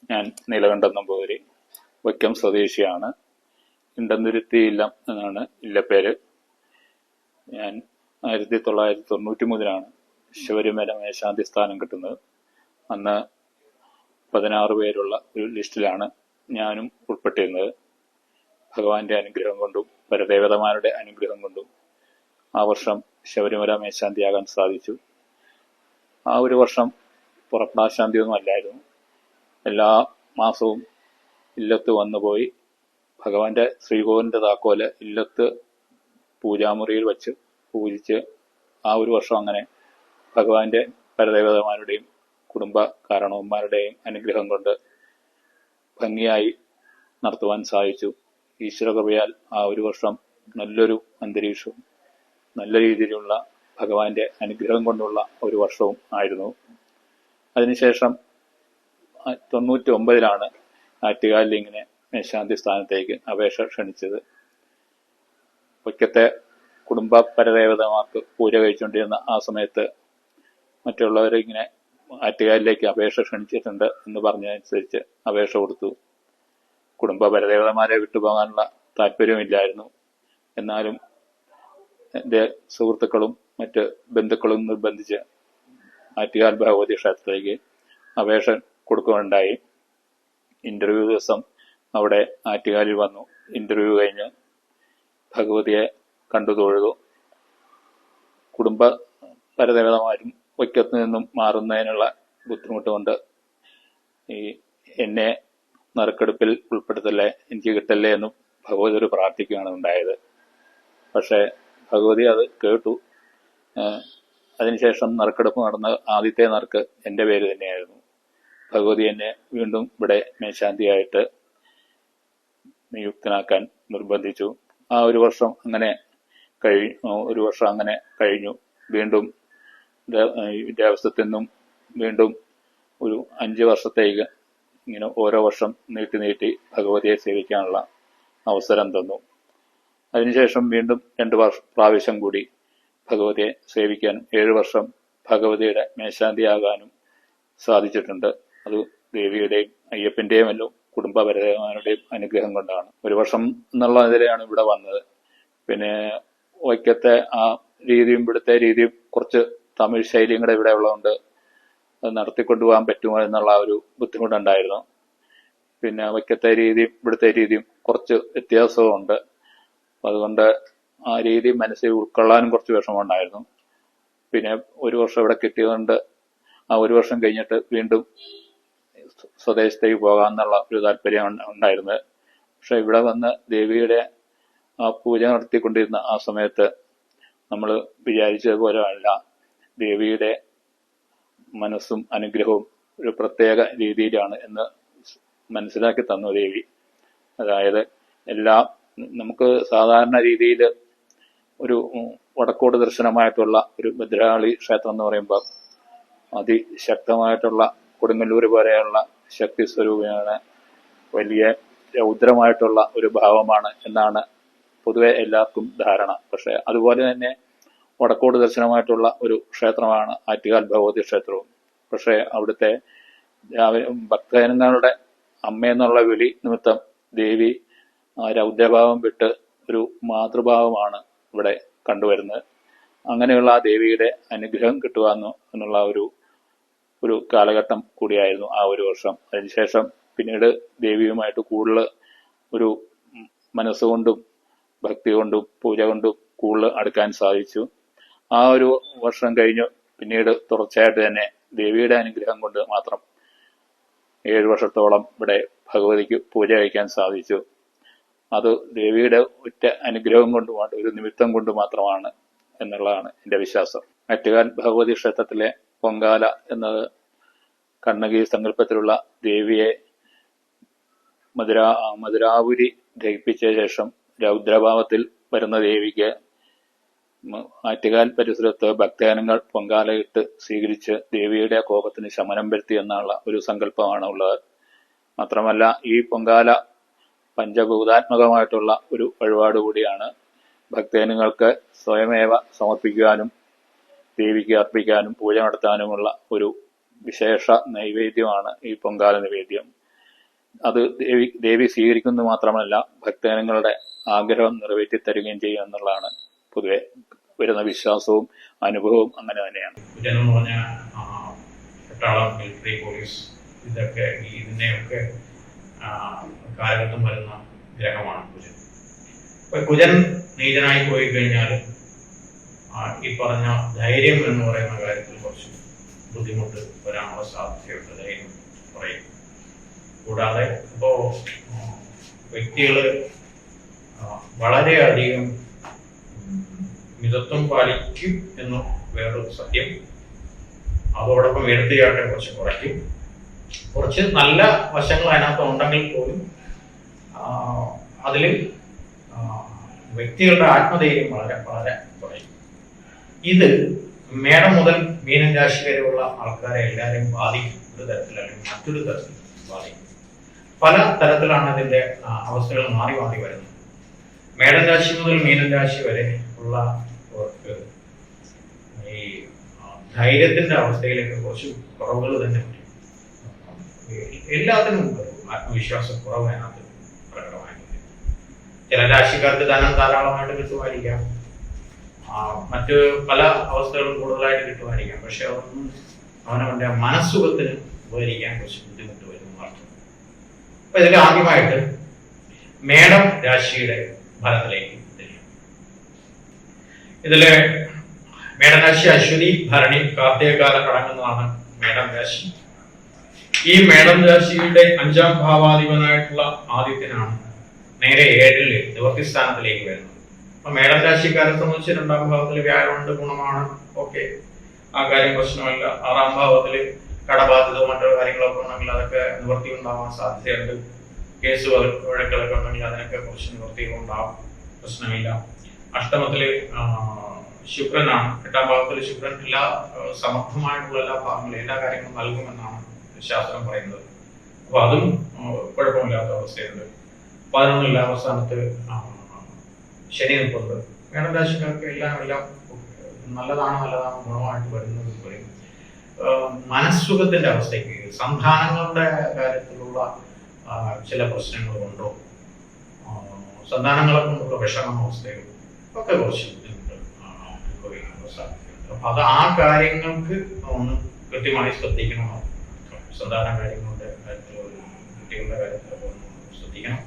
ഞാൻ നീലകണ്ഠൻ നമ്പൂതിരി, വൈക്കം സ്വദേശിയാണ്. ഇണ്ടന്തുരുത്തി ഇല്ലം എന്നാണ് ഇല്ലപ്പേര്. ഞാൻ 1993 ശബരിമല മേൽശാന്തി സ്ഥാനം കിട്ടുന്നത്. അന്ന് 16 പേരുള്ള ഒരു ലിസ്റ്റിലാണ് ഞാനും ഉൾപ്പെട്ടിരുന്നത്. ഭഗവാന്റെ അനുഗ്രഹം കൊണ്ടും പരദേവതമാരുടെ അനുഗ്രഹം കൊണ്ടും ആ വർഷം ശബരിമല മേൽശാന്തിയാകാൻ സാധിച്ചു. ആ ഒരു വർഷം പുറപ്പെടാശാന്തിയൊന്നും അല്ലായിരുന്നു. എല്ലാ മാസവും ഇല്ലത്ത് വന്നുപോയി ഭഗവാന്റെ ശ്രീകോവിലിന്റെ താക്കോല് ഇല്ലത്ത് പൂജാമുറിയിൽ വച്ച് പൂജിച്ച് ആ ഒരു വർഷം അങ്ങനെ ഭഗവാന്റെ പരദേവതമാരുടെയും കുടുംബ കാരണവന്മാരുടെയും അനുഗ്രഹം കൊണ്ട് ഭംഗിയായി നടത്തുവാൻ സാധിച്ചു. ഈശ്വരകൃപയാൽ ആ ഒരു വർഷം നല്ലൊരു അന്തരീക്ഷവും നല്ല രീതിയിലുള്ള ഭഗവാന്റെ അനുഗ്രഹം കൊണ്ടുള്ള ഒരു വർഷവും ആയിരുന്നു. അതിനുശേഷം 99 ആറ്റുകാലിൽ ഇങ്ങനെ മേൽശാന്തി സ്ഥാനത്തേക്ക് അപേക്ഷ ക്ഷണിച്ചത്. വൈക്കത്തെ കുടുംബ പരദേവതമാർക്ക് പൂജ കഴിച്ചുകൊണ്ടിരുന്ന ആ സമയത്ത് മറ്റുള്ളവരിങ്ങനെ ആറ്റുകാലിലേക്ക് അപേക്ഷ ക്ഷണിച്ചിട്ടുണ്ട് എന്ന് പറഞ്ഞതനുസരിച്ച് അപേക്ഷ കൊടുത്തു. കുടുംബ പരദേവതമാരെ വിട്ടുപോകാനുള്ള താല്പര്യമില്ലായിരുന്നു. എന്നാലും എൻ്റെ സുഹൃത്തുക്കളും മറ്റ് ബന്ധുക്കളും നിർബന്ധിച്ച് ആറ്റുകാൽ ഭഗവതി ക്ഷേത്രത്തിലേക്ക് അപേക്ഷ കൊടുക്കുകയുണ്ടായി. ഇന്റർവ്യൂ ദിവസം അവിടെ ആറ്റുകാലിൽ വന്നു. ഇന്റർവ്യൂ കഴിഞ്ഞ് ഭഗവതിയെ കണ്ടു തൊഴുതു. കുടുംബ പരദേവതമാരും വൈക്കത്ത് നിന്നും മാറുന്നതിനുള്ള ബുദ്ധിമുട്ട് കൊണ്ട് എന്നെ നറുക്കെടുപ്പിൽ ഉൾപ്പെടുത്തല്ലേ, എനിക്ക് കിട്ടല്ലേ എന്നും ഭഗവതി ഒരു പ്രാർത്ഥിക്കുകയാണ് ഉണ്ടായത്. പക്ഷെ ഭഗവതി അത് കേട്ടു. അതിനുശേഷം നറുക്കെടുപ്പ് നടന്ന ആദ്യത്തെ നറുക്ക് എൻ്റെ പേര് തന്നെയായിരുന്നു. ഭഗവതി എന്നെ വീണ്ടും ഇവിടെ മേൽശാന്തിയായിട്ട് നിയുക്തനാക്കാൻ നിർബന്ധിച്ചു. ആ ഒരു വർഷം അങ്ങനെ കഴിഞ്ഞു. വീണ്ടും ദേവസ്വത്തിൽ നിന്നും വീണ്ടും ഒരു 5 വർഷത്തേക്ക് ഇങ്ങനെ ഓരോ വർഷം നീട്ടി ഭഗവതിയെ സേവിക്കാനുള്ള അവസരം തന്നു. അതിനുശേഷം വീണ്ടും 2 പ്രാവശ്യം കൂടി ഭഗവതിയെ സേവിക്കാനും 7 വർഷം ഭഗവതിയുടെ മേൽശാന്തിയാകാനും സാധിച്ചിട്ടുണ്ട്. അത് ദേവിയുടെയും അയ്യപ്പന്റെയും എല്ലാം കുടുംബ പരദേവതമാരുടെയും അനുഗ്രഹം കൊണ്ടാണ്. 1 വർഷം എന്നുള്ള ഇതിലെയാണ് ഇവിടെ വന്നത്. പിന്നെ വൈക്കത്തെ ആ രീതിയും ഇവിടുത്തെ രീതിയും കുറച്ച് തമിഴ് ശൈലിയും കൂടെ ഇവിടെ ഉള്ളതുകൊണ്ട് അത് നടത്തിക്കൊണ്ടുപോകാൻ പറ്റുമോ എന്നുള്ള ഒരു ബുദ്ധിമുട്ടുണ്ടായിരുന്നു. പിന്നെ വൈക്കത്തെ രീതിയും ഇവിടുത്തെ രീതിയും കുറച്ച് വ്യത്യാസവും ഉണ്ട്. അതുകൊണ്ട് ആ രീതി മനസ്സിൽ ഉൾക്കൊള്ളാനും കുറച്ച് വിഷമമുണ്ടായിരുന്നു. പിന്നെ 1 വർഷം ഇവിടെ കിട്ടിയതുകൊണ്ട് ആ 1 വർഷം കഴിഞ്ഞിട്ട് വീണ്ടും സ്വദേശത്തേക്ക് പോകാമെന്നുള്ള ഒരു താല്പര്യം ഉണ്ടായിരുന്നത്. പക്ഷെ ഇവിടെ വന്ന് ദേവിയുടെ ആ പൂജ നടത്തിക്കൊണ്ടിരുന്ന ആ സമയത്ത് നമ്മൾ വിചാരിച്ചതുപോലെ അല്ല. ദേവിയുടെ മനസ്സും അനുഗ്രഹവും ഒരു പ്രത്യേക രീതിയിലാണ് എന്ന് മനസ്സിലാക്കി തന്നു ദേവി. അതായത് നമുക്ക് സാധാരണ രീതിയിൽ ഒരു വടക്കോട് ദർശനമായിട്ടുള്ള ഒരു ഭദ്രകാളി ക്ഷേത്രം എന്ന് പറയുമ്പോൾ അതിശക്തമായിട്ടുള്ള കൊടുങ്ങല്ലൂർ പോലെയുള്ള ശക്തി സ്വരൂപിയാണ്, വലിയ രൗദ്രമായിട്ടുള്ള ഒരു ഭാവമാണ് എന്നാണ് പൊതുവെ എല്ലാവർക്കും ധാരണ. പക്ഷെ അതുപോലെ തന്നെ വടക്കോട് ദർശനമായിട്ടുള്ള ഒരു ക്ഷേത്രമാണ് ആറ്റുകാൽ ഭഗവതി ക്ഷേത്രവും. പക്ഷെ അവിടുത്തെ ഭക്തജനങ്ങളുടെ അമ്മയെന്നുള്ള വിളി നിമിത്തം ദേവി ആ രൗദ്രഭാവം വിട്ട് ഒരു മാതൃഭാവമാണ് ഇവിടെ കണ്ടുവരുന്നത്. അങ്ങനെയുള്ള ആ ദേവിയുടെ അനുഗ്രഹം കിട്ടുക എന്നുള്ള ഒരു കാലഘട്ടം കൂടിയായിരുന്നു ആ 1 വർഷം. അതിനുശേഷം പിന്നീട് ദേവിയുമായിട്ട് കൂടുതൽ ഒരു മനസ്സുകൊണ്ടും ഭക്തി കൊണ്ടും പൂജ കൊണ്ടും കൂടുതൽ അടുക്കാൻ സാധിച്ചു. ആ 1 വർഷം കഴിഞ്ഞു. പിന്നീട് തുടർച്ചയായിട്ട് തന്നെ ദേവിയുടെ അനുഗ്രഹം കൊണ്ട് മാത്രം 7 വർഷത്തോളം ഇവിടെ ഭഗവതിക്ക് പൂജ കഴിക്കാൻ സാധിച്ചു. അത് ദേവിയുടെ ഒറ്റ അനുഗ്രഹം കൊണ്ടുമാണ്, ഒരു നിമിത്തം കൊണ്ട് മാത്രമാണ് എന്നുള്ളതാണ് എൻ്റെ വിശ്വാസം. ആറ്റുകാൽ ഭഗവതി ക്ഷേത്രത്തിലെ പൊങ്കാല എന്നത് കണ്ണകി സങ്കല്പത്തിലുള്ള ദേവിയെ മധുരാപുരി ദഹിപ്പിച്ച ശേഷം രൗദ്രഭാവത്തിൽ വരുന്ന ദേവിക്ക് ആറ്റുകാൽ പരിസരത്ത് ഭക്തജനങ്ങൾ പൊങ്കാലയിട്ട് സ്വീകരിച്ച് ദേവിയുടെ കോപത്തിന് ശമനം വരുത്തി എന്നുള്ള ഒരു സങ്കല്പമാണ് ഉള്ളത്. മാത്രമല്ല ഈ പൊങ്കാല പഞ്ചഭൂതാത്മകമായിട്ടുള്ള ഒരു വഴിപാട് കൂടിയാണ്. ഭക്തജനങ്ങൾക്ക് സ്വയമേവ സമർപ്പിക്കുവാനും ദേവിക്ക് അർപ്പിക്കാനും പൂജ നടത്താനുമുള്ള ഒരു വിശേഷ നൈവേദ്യമാണ് ഈ പൊങ്കാല നിവേദ്യം. അത് ദേവി സ്വീകരിക്കുന്നത് മാത്രമല്ല ഭക്തജനങ്ങളുടെ ആഗ്രഹം നിറവേറ്റി തരികയും ചെയ്യും എന്നുള്ളതാണ് പൊതുവെ വരുന്ന വിശ്വാസവും അനുഭവവും അങ്ങനെ തന്നെയാണ്. കുജൻ പറഞ്ഞ പട്ടാളം, മിലിറ്ററി, പോലീസ് ഇതൊക്കെ ഇതിനെയൊക്കെ കാലഘട്ടം വരുന്ന ഗ്രഹമാണ് കുജൻ. അപ്പൊ കുജൻ നീചനായി പോയി കഴിഞ്ഞാൽ ഈ പറഞ്ഞ ധൈര്യം എന്ന് പറയുന്ന കാര്യത്തിൽ കുറച്ച് ബുദ്ധിമുട്ട് വരാനുള്ള സാധ്യതയുണ്ട്. ധൈര്യം പറയും. കൂടാതെ ഇപ്പോ വ്യക്തികള് വളരെയധികം മിതത്വം പാലിക്കും എന്ന് വേറൊരു സത്യം. അതോടൊപ്പം എടുത്തുചാട്ടം കുറച്ച് കുറയ്ക്കും. കുറച്ച് നല്ല വശങ്ങൾ അതിനകത്ത് ഉണ്ടെങ്കിൽ പോലും അതിൽ വ്യക്തികളുടെ ആത്മധൈര്യം വളരെ വളരെ കുറയും. ഇത് മേടം മുതൽ മീനൻ രാശി വരെയുള്ള ആൾക്കാരെ എല്ലാവരെയും ബാധിക്കും. ഒരു തരത്തിൽ അല്ലെങ്കിൽ മറ്റൊരു തരത്തിൽ ബാധിക്കും. പല തരത്തിലാണ് ഇതിന്റെ അവസ്ഥകൾ മാറി മാറി വരുന്നത്. മേടൻ രാശി മുതൽ മീനൻ രാശി വരെ ഉള്ളവർക്ക് ഈ ധൈര്യത്തിന്റെ അവസ്ഥയിലേക്ക് കുറച്ച് കുറവുകൾ തന്നെ വരും. എല്ലാത്തിനും ആത്മവിശ്വാസ കുറവ് അതിനകത്ത് പ്രകടമായിരിക്കും. ചില രാശിക്കാർക്ക് ധനം ധാരാളമായിട്ട് കിട്ടുമായിരിക്കാം, മറ്റ് പല അവസ്ഥകളും കൂടുതലായിട്ട് കിട്ടുമായിരിക്കാം. പക്ഷെ അതൊന്നും അവനവന്റെ മനസ്സുഖത്തിന് ഉപകരിക്കാൻ കുറച്ച് ബുദ്ധിമുട്ട് വരുന്നു അർത്ഥം. അപ്പൊ ഇതിൽ ആദ്യമായിട്ട് മേടം രാശിയുടെ ഫലത്തിലേക്ക് തിരിയും. ഇതില് മേടരാശി അശ്വതി, ഭരണി, കാർത്തികകാലം അടങ്ങുന്നതാണ് മേടം രാശി. ഈ മേടം രാശിയുടെ 5ാം ഭാവാധിപനായിട്ടുള്ള ആദിത്യനാണ് നേരെ 7-ൽ നിവൃത്തി സ്ഥാനത്തിലേക്ക് വരുന്നത്. അപ്പൊ മേടം രാശിക്കാരെ സംബന്ധിച്ച് 2ാം ഭാവത്തിൽ വ്യാഴമുണ്ട്, ഗുണമാണ്, ഓക്കെ, ആ കാര്യം പ്രശ്നമല്ല. 6ാം ഭാവത്തിൽ കടബാധ്യത മറ്റു കാര്യങ്ങളൊക്കെ ഉണ്ടെങ്കിൽ അതൊക്കെ നിവൃത്തി ഉണ്ടാവാൻ സാധ്യതയുണ്ട്. കേസ് വഴക്കുകളൊക്കെ ഉണ്ടെങ്കിൽ അതിനൊക്കെ കുറച്ച് നിവൃത്തികൾ ഉണ്ടാവും, പ്രശ്നമില്ല. അഷ്ടമത്തില് ശുക്രനാണ്. 8ാം ഭാവത്തിൽ ശുക്രൻ എല്ലാ സമർത്ഥമായിട്ടുള്ള എല്ലാ ഭാഗങ്ങളും എല്ലാ കാര്യങ്ങളും നൽകുമെന്നാണ് ശാസ്ത്രം പറയുന്നത്. അപ്പൊ അതും കുഴപ്പമില്ലാത്ത അവസ്ഥയുണ്ട്. 11 അവസാനത്ത് ശനി നിൽക്കുന്നത്. മേടം രാശിക്കാർക്ക് എല്ലാം നല്ലതാണ് ഗുണമായിട്ട് വരുന്നത് പറയും. മനസ്സുഖത്തിന്റെ അവസ്ഥയ്ക്ക്, സന്താനങ്ങളുടെ കാര്യത്തിലുള്ള ചില പ്രശ്നങ്ങളുണ്ടോ, സന്താനങ്ങളെ കൊണ്ടുള്ള വിഷമാവസ്ഥകൾ ഒക്കെ കുറച്ച് ബുദ്ധിമുട്ട് അനുഭവിക്കാനുള്ള സാധ്യതയുണ്ട്. അപ്പൊ അത് ആ കാര്യങ്ങൾക്ക് ഒന്ന് കൃത്യമായി ശ്രദ്ധിക്കണം. സന്താന കാര്യങ്ങളുടെ കാര്യത്തിൽ, കുട്ടികളുടെ കാര്യത്തിലൊക്കെ ഒന്ന് ശ്രദ്ധിക്കണം.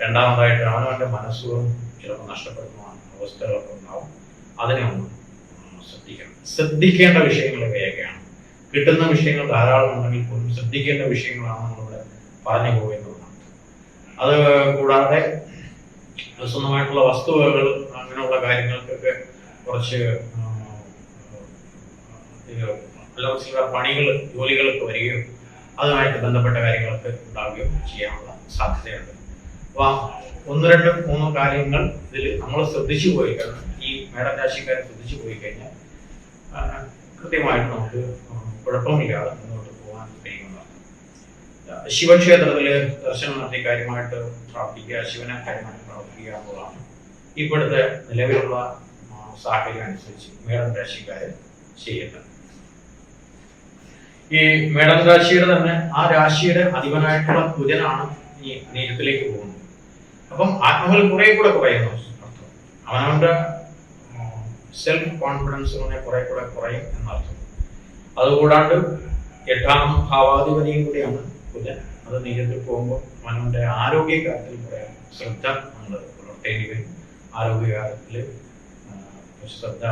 രണ്ടാമതായിട്ട് അവനവന്റെ മനസ്സുകളും ചിലപ്പോൾ നഷ്ടപ്പെടുന്ന അവസ്ഥകളൊക്കെ ഉണ്ടാവും. അതിനെ ഒന്ന് ശ്രദ്ധിക്കണം. ശ്രദ്ധിക്കേണ്ട വിഷയങ്ങൾ ഇവയൊക്കെയാണ്. കിട്ടുന്ന വിഷയങ്ങൾ ധാരാളം ഉണ്ടെങ്കിൽ പോലും ശ്രദ്ധിക്കേണ്ട വിഷയങ്ങളാണ് നമ്മളിവിടെ പറഞ്ഞു പോകുന്നതാണ്. അത് കൂടാതെ സ്വന്തമായിട്ടുള്ള വസ്തുവകൾ അങ്ങനെയുള്ള കാര്യങ്ങൾക്കൊക്കെ കുറച്ച് പണികൾ, ജോലികളൊക്കെ വരികയോ അതുമായിട്ട് ബന്ധപ്പെട്ട കാര്യങ്ങളൊക്കെ ഉണ്ടാവുകയോ ചെയ്യാനുള്ള സാധ്യതയുണ്ട്. അപ്പൊ 1, 2, 3 കാര്യങ്ങൾ ഇതിൽ നമ്മൾ ശ്രദ്ധിച്ചു പോയി കഴിഞ്ഞാൽ, ഈ മേടം രാശിക്കാരെ ശ്രദ്ധിച്ചു പോയി കഴിഞ്ഞാൽ കൃത്യമായിട്ട് നമുക്ക് കുഴപ്പമില്ലാതെ മുന്നോട്ട് പോകാൻ കഴിയുന്നതാണ്. ശിവക്ഷേത്രത്തില് ദർശനം നടത്തി കാര്യമായിട്ട് പ്രാർത്ഥിക്കുക, ശിവനെ കാര്യമായിട്ട് പ്രാർത്ഥിക്കുക എന്നുള്ളതാണ് ഇപ്പോഴത്തെ നിലവിലുള്ള സാഹചര്യം അനുസരിച്ച് മേടം രാശിക്കാരെ ചെയ്യുന്നത്. ഈ മേടം രാശിയുടെ തന്നെ ആ രാശിയുടെ അധിപനായിട്ടുള്ള കുജനാണ് ഈ നീചത്തിലേക്ക് പോകുന്നത്. അപ്പം ആത്മബലം കുറെ കൂടെ കുറയുന്നു അർത്ഥം. അവനവന്റെ സെൽഫ് കോൺഫിഡൻസ് കുറെ കൂടെ കുറയും എന്നർത്ഥം. അതുകൂടാണ്ട് 8ാം ഭാവാധിപതിയും കൂടിയാണ് കുജൻ. അത് നീചത്തിൽ പോകുമ്പോൾ അവനവന്റെ ആരോഗ്യകാര്യത്തിൽ കുറെ ശ്രദ്ധ നമ്മൾ പുലർത്തേണ്ടി വരും. ആരോഗ്യകാര്യത്തിൽ ശ്രദ്ധ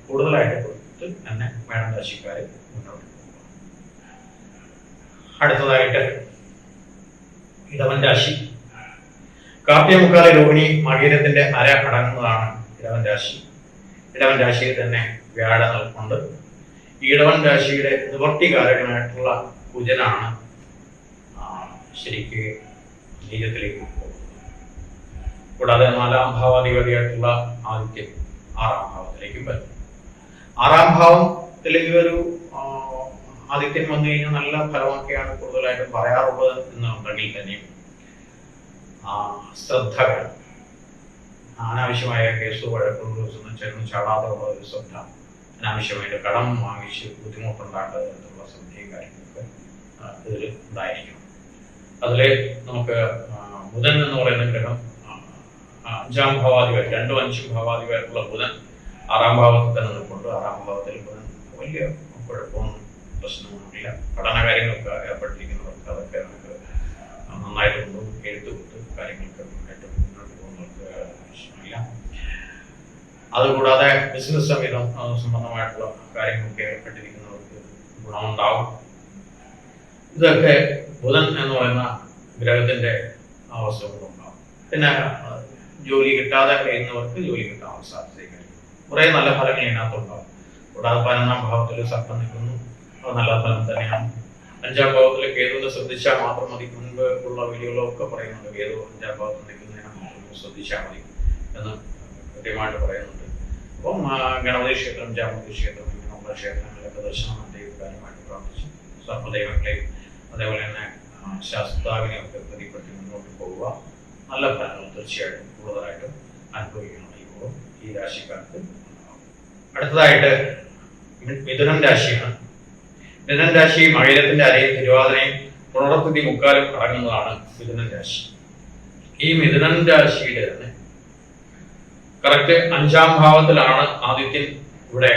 കൂടുതലായിട്ട് കൊടുത്ത് തന്നെ മേടം രാശിക്കാരെ മുന്നോട്ട് പോകുക. അടുത്തതായിട്ട് ഇടവൻ രാശി. കാർത്തികമുക്കാല രോഹിണി മകീരത്തിന്റെ അര അടങ്ങുന്നതാണ് ഇടവൻ രാശി. ഇടവൻ രാശിയിൽ തന്നെ വ്യാഴം നിൽപ്പുണ്ട്. ഈ ഇടവൻ രാശിയുടെ നിവർത്തികാരകനായിട്ടുള്ള കുജനാണ് ശരിക്ക് നീചത്തിലേക്ക് പോകുന്നത്. കൂടാതെ 4ാം ഭാവാധിപതിയായിട്ടുള്ള ആദിത്യൻ 6ാം ഭാവത്തിലേക്കും വരും. 6ാം ഭാവത്തിലേക്ക് ഒരു ആദിത്യൻ വന്നു കഴിഞ്ഞാൽ നല്ല ഫലമൊക്കെയാണ് കൂടുതലായിട്ടും പറയാറുള്ളത് എന്നുണ്ടെങ്കിൽ തന്നെയും ശ്രദ്ധകൾ, അനാവശ്യമായ കേസോ വഴക്കുകളൊന്നും ചെന്ന് ചാടാതെ ഉള്ള ഒരു ശ്രദ്ധ, അനാവശ്യമായിട്ട് കടം വാങ്ങിച്ച് ബുദ്ധിമുട്ടുണ്ടാക്കാത്ത തരത്തിലുള്ള ശ്രദ്ധയും കാര്യങ്ങളൊക്കെ ഇതിൽ ഉണ്ടായിരിക്കണം. അതിലെ നമുക്ക് ബുധൻ എന്ന് പറയുന്ന ഗ്രഹം അഞ്ചാം ഭാവാധിപതി, 2ഉം 5ഉം ഭാവാധിപതിയായിട്ടുള്ള ബുധൻ 6ാം ഭാവത്തിൽ തന്നെ നിൽക്കുന്നുണ്ട്. 6ാം ഭാവത്തിൽ ബുധൻ വലിയ കുഴപ്പമൊന്നും പ്രശ്നമൊന്നുമില്ല. പഠന കാര്യങ്ങളൊക്കെ ഏർപ്പെട്ടിരിക്കുന്നവർക്ക് അതൊക്കെ നമുക്ക് നന്നായിട്ടുണ്ട്. എഴുത്തുകൊണ്ട് കാര്യങ്ങൾക്ക് ഏറ്റവും മുന്നോട്ട് പോകുന്നവർക്ക് പ്രശ്നമില്ല. അതുകൂടാതെ ബിസിനസ് സംബന്ധമായിട്ടുള്ള കാര്യങ്ങളൊക്കെ ഏർപ്പെട്ടിരിക്കുന്നവർക്ക് ഗുണമുണ്ടാവും. ഇതൊക്കെ ബുധൻ എന്ന് പറയുന്ന ഗ്രഹത്തിന്റെ അവസ്ഥകളുണ്ടാവും. പിന്നെ ജോലി കിട്ടാതെ കഴിയുന്നവർക്ക് ജോലി കിട്ടാൻ സാധ്യതയില്ല. കുറെ നല്ല ഫലങ്ങൾ ഇതിനകത്തുണ്ടാവും. കൂടാതെ 11ാം ഭാവത്തിൽ സർപ്പം നിൽക്കുന്നു, അത് നല്ല ഫലം തന്നെയാണ്. 5ാം ഭാവത്തിൽ കേതുവിനെ ശ്രദ്ധിച്ചാൽ മാത്രം മതി. മുൻപ് ഉള്ള വീഡിയോകളൊക്കെ പറയുന്നുണ്ട് കേതു 5ാം ഭാവത്തിൽ നിൽക്കുന്നതിനെ മാത്രം ശ്രദ്ധിച്ചാൽ മതി എന്ന് കൃത്യമായിട്ട് പറയുന്നുണ്ട്. അപ്പം ഗണപതി ക്ഷേത്രം, ജാമതി ക്ഷേത്രം, ഇങ്ങനെയുള്ള ക്ഷേത്രങ്ങളിലൊക്കെ ദർശനം നടത്തി കാര്യമായിട്ട് പ്രാർത്ഥിച്ചു സർപ്പദൈവങ്ങളെയും അതേപോലെ തന്നെ ശാസ്താവിനെയും ഒക്കെ പ്രതിപ്പെട്ട് മുന്നോട്ട് പോവുക. നല്ല ഫലങ്ങൾ തീർച്ചയായിട്ടും കൂടുതലായിട്ടും അനുഭവിക്കണം ഈ രാശിക്കാർക്ക്. അടുത്തതായിട്ട് മിഥുനം രാശിയാണ്. മിഥുനം രാശി മകരത്തിന്റെ അരയും തിരുവാതിരയും പുണർത്തിഥി മുക്കാലും അടങ്ങുന്നതാണ് മിഥുനം രാശി. ഈ മിഥുനം രാശിയുടെ തന്നെ കറക്റ്റ് 5ാം ഭാവത്തിലാണ് ആദിത്യൻ ഇവിടെ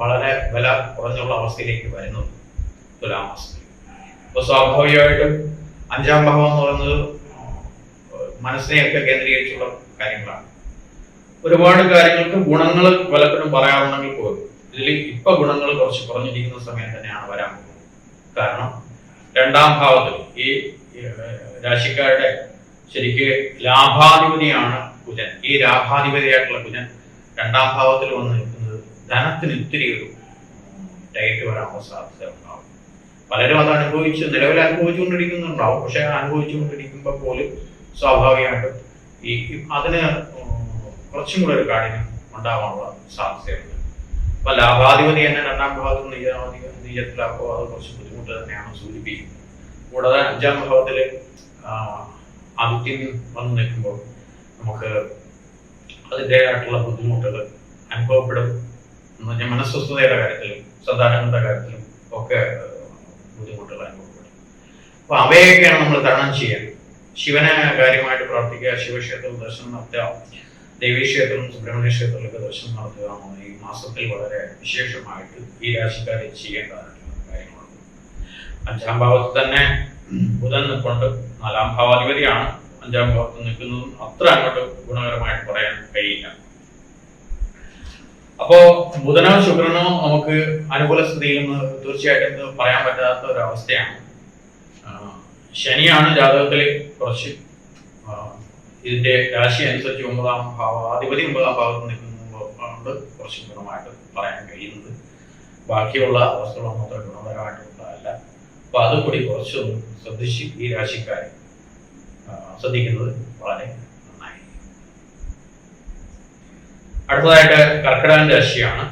വളരെ വില കുറഞ്ഞുള്ള അവസ്ഥയിലേക്ക് വരുന്നത് തുലാമാസത്തിൽ. അപ്പൊ സ്വാഭാവികമായിട്ടും 5ാം ഭാവം എന്ന് പറയുന്നത് മനസ്സിനെയൊക്കെ കേന്ദ്രീകരിച്ചുള്ള കാര്യങ്ങളാണ്. ഒരുപാട് കാര്യങ്ങൾക്ക് ഗുണങ്ങൾ പലപ്പോഴും പറയാറുണ്ടെങ്കിൽ പോലും ഇതിൽ ഇപ്പൊ ഗുണങ്ങൾ കുറച്ച് കുറഞ്ഞിരിക്കുന്ന സമയം തന്നെയാണ് വരാൻ പോകുന്നത്. കാരണം 2ാം ഭാവത്തിൽ ഈ രാശിക്കാരുടെ ശരിക്ക് ലാഭാധിപതിയാണ് കുജൻ. ഈ ലാഭാധിപതിയായിട്ടുള്ള കുജൻ 2ാം ഭാവത്തിൽ വന്ന് നിൽക്കുന്നത് ധനത്തിന് ഇത്തിരി ഒരു ടൈറ്റ് വരാനുള്ള സാധ്യത ഉണ്ടാവും. പലരും അത് നിലവിൽ അനുഭവിച്ചുകൊണ്ടിരിക്കുന്നുണ്ടാവും. പക്ഷെ അനുഭവിച്ചുകൊണ്ടിരിക്കുമ്പോൾ പോലും സ്വാഭാവികമായിട്ടും അതിന് കുറച്ചും കൂടെ ഒരു കാഠിന്യം ഉണ്ടാവാനുള്ള സാധ്യതയുണ്ട്. അപ്പൊ ലാഭാധിപതി തന്നെ 2ാം ഭാവത്തിൽ നീചത്തിലാക്കുമ്പോൾ അത് കുറച്ച് ബുദ്ധിമുട്ട് തന്നെയാണ് സൂചിപ്പിക്കുന്നത്. കൂടാതെ 5ാം ഭാവത്തില് ആദിത്യൻ വന്ന് നിൽക്കുമ്പോൾ നമുക്ക് അതിൻ്റെതായിട്ടുള്ള ബുദ്ധിമുട്ടുകൾ അനുഭവപ്പെടും. എന്ന് പറഞ്ഞാൽ മനസ്വസ്ഥതയുടെ കാര്യത്തിലും സന്താനങ്ങളുടെ കാര്യത്തിലും ഒക്കെ ബുദ്ധിമുട്ടുകൾ അനുഭവപ്പെടും. അപ്പൊ അവയൊക്കെയാണ് നമ്മൾ തരണം ചെയ്യാൻ. ശിവനെ കാര്യമായിട്ട് പ്രാർത്ഥിക്കുക, ശിവക്ഷേത്രത്തിൽ ദർശനം നടത്തുക, ദേവീക്ഷേത്രവും സുബ്രഹ്മണ്യ ക്ഷേത്രത്തിലൊക്കെ ദർശനം നടത്തുക ഈ മാസത്തിൽ വളരെ വിശേഷമായിട്ട് ഈ രാശിക്കാരെ ചെയ്യേണ്ടതായിട്ടുള്ള കാര്യങ്ങളുണ്ട്. 5ാം ഭാവത്തിൽ തന്നെ ബുധൻ നിൽക്കൊണ്ട് 4ാം ഭാവാധിപതിയാണ്. 5ാം ഭാവത്തിൽ നിൽക്കുന്നതും അത്ര അങ്ങോട്ട് ഗുണകരമായിട്ട് പറയാൻ കഴിയില്ല. അപ്പോ ബുധനോ ശുക്രനോ നമുക്ക് അനുകൂല സ്ഥിതിയിൽ നിന്ന് തീർച്ചയായിട്ടും പറയാൻ പറ്റാത്ത ഒരു അവസ്ഥയാണ്. ശനിയാണ് ജാതകത്തിൽ കുറച്ച് ഇതിന്റെ രാശി അനുസരിച്ച് 9ാം ഭാവാധിപതി 9ാം ഭാവത്തിൽ നിൽക്കുന്നുണ്ട് കുറച്ച് ഗുണമായിട്ട് പറയാൻ കഴിയുന്നത്. ബാക്കിയുള്ള അവസ്ഥകളൊന്നും അത്ര ഗുണപരമായിട്ടുള്ളതല്ല. അപ്പൊ അതുകൂടി കുറച്ചൊന്നും ശ്രദ്ധിച്ച് ഈ രാശിക്കാരെ ശ്രദ്ധിക്കുന്നത് വളരെ നന്നായി. അടുത്തതായിട്ട് കർക്കിടകൻ രാശിയാണ്.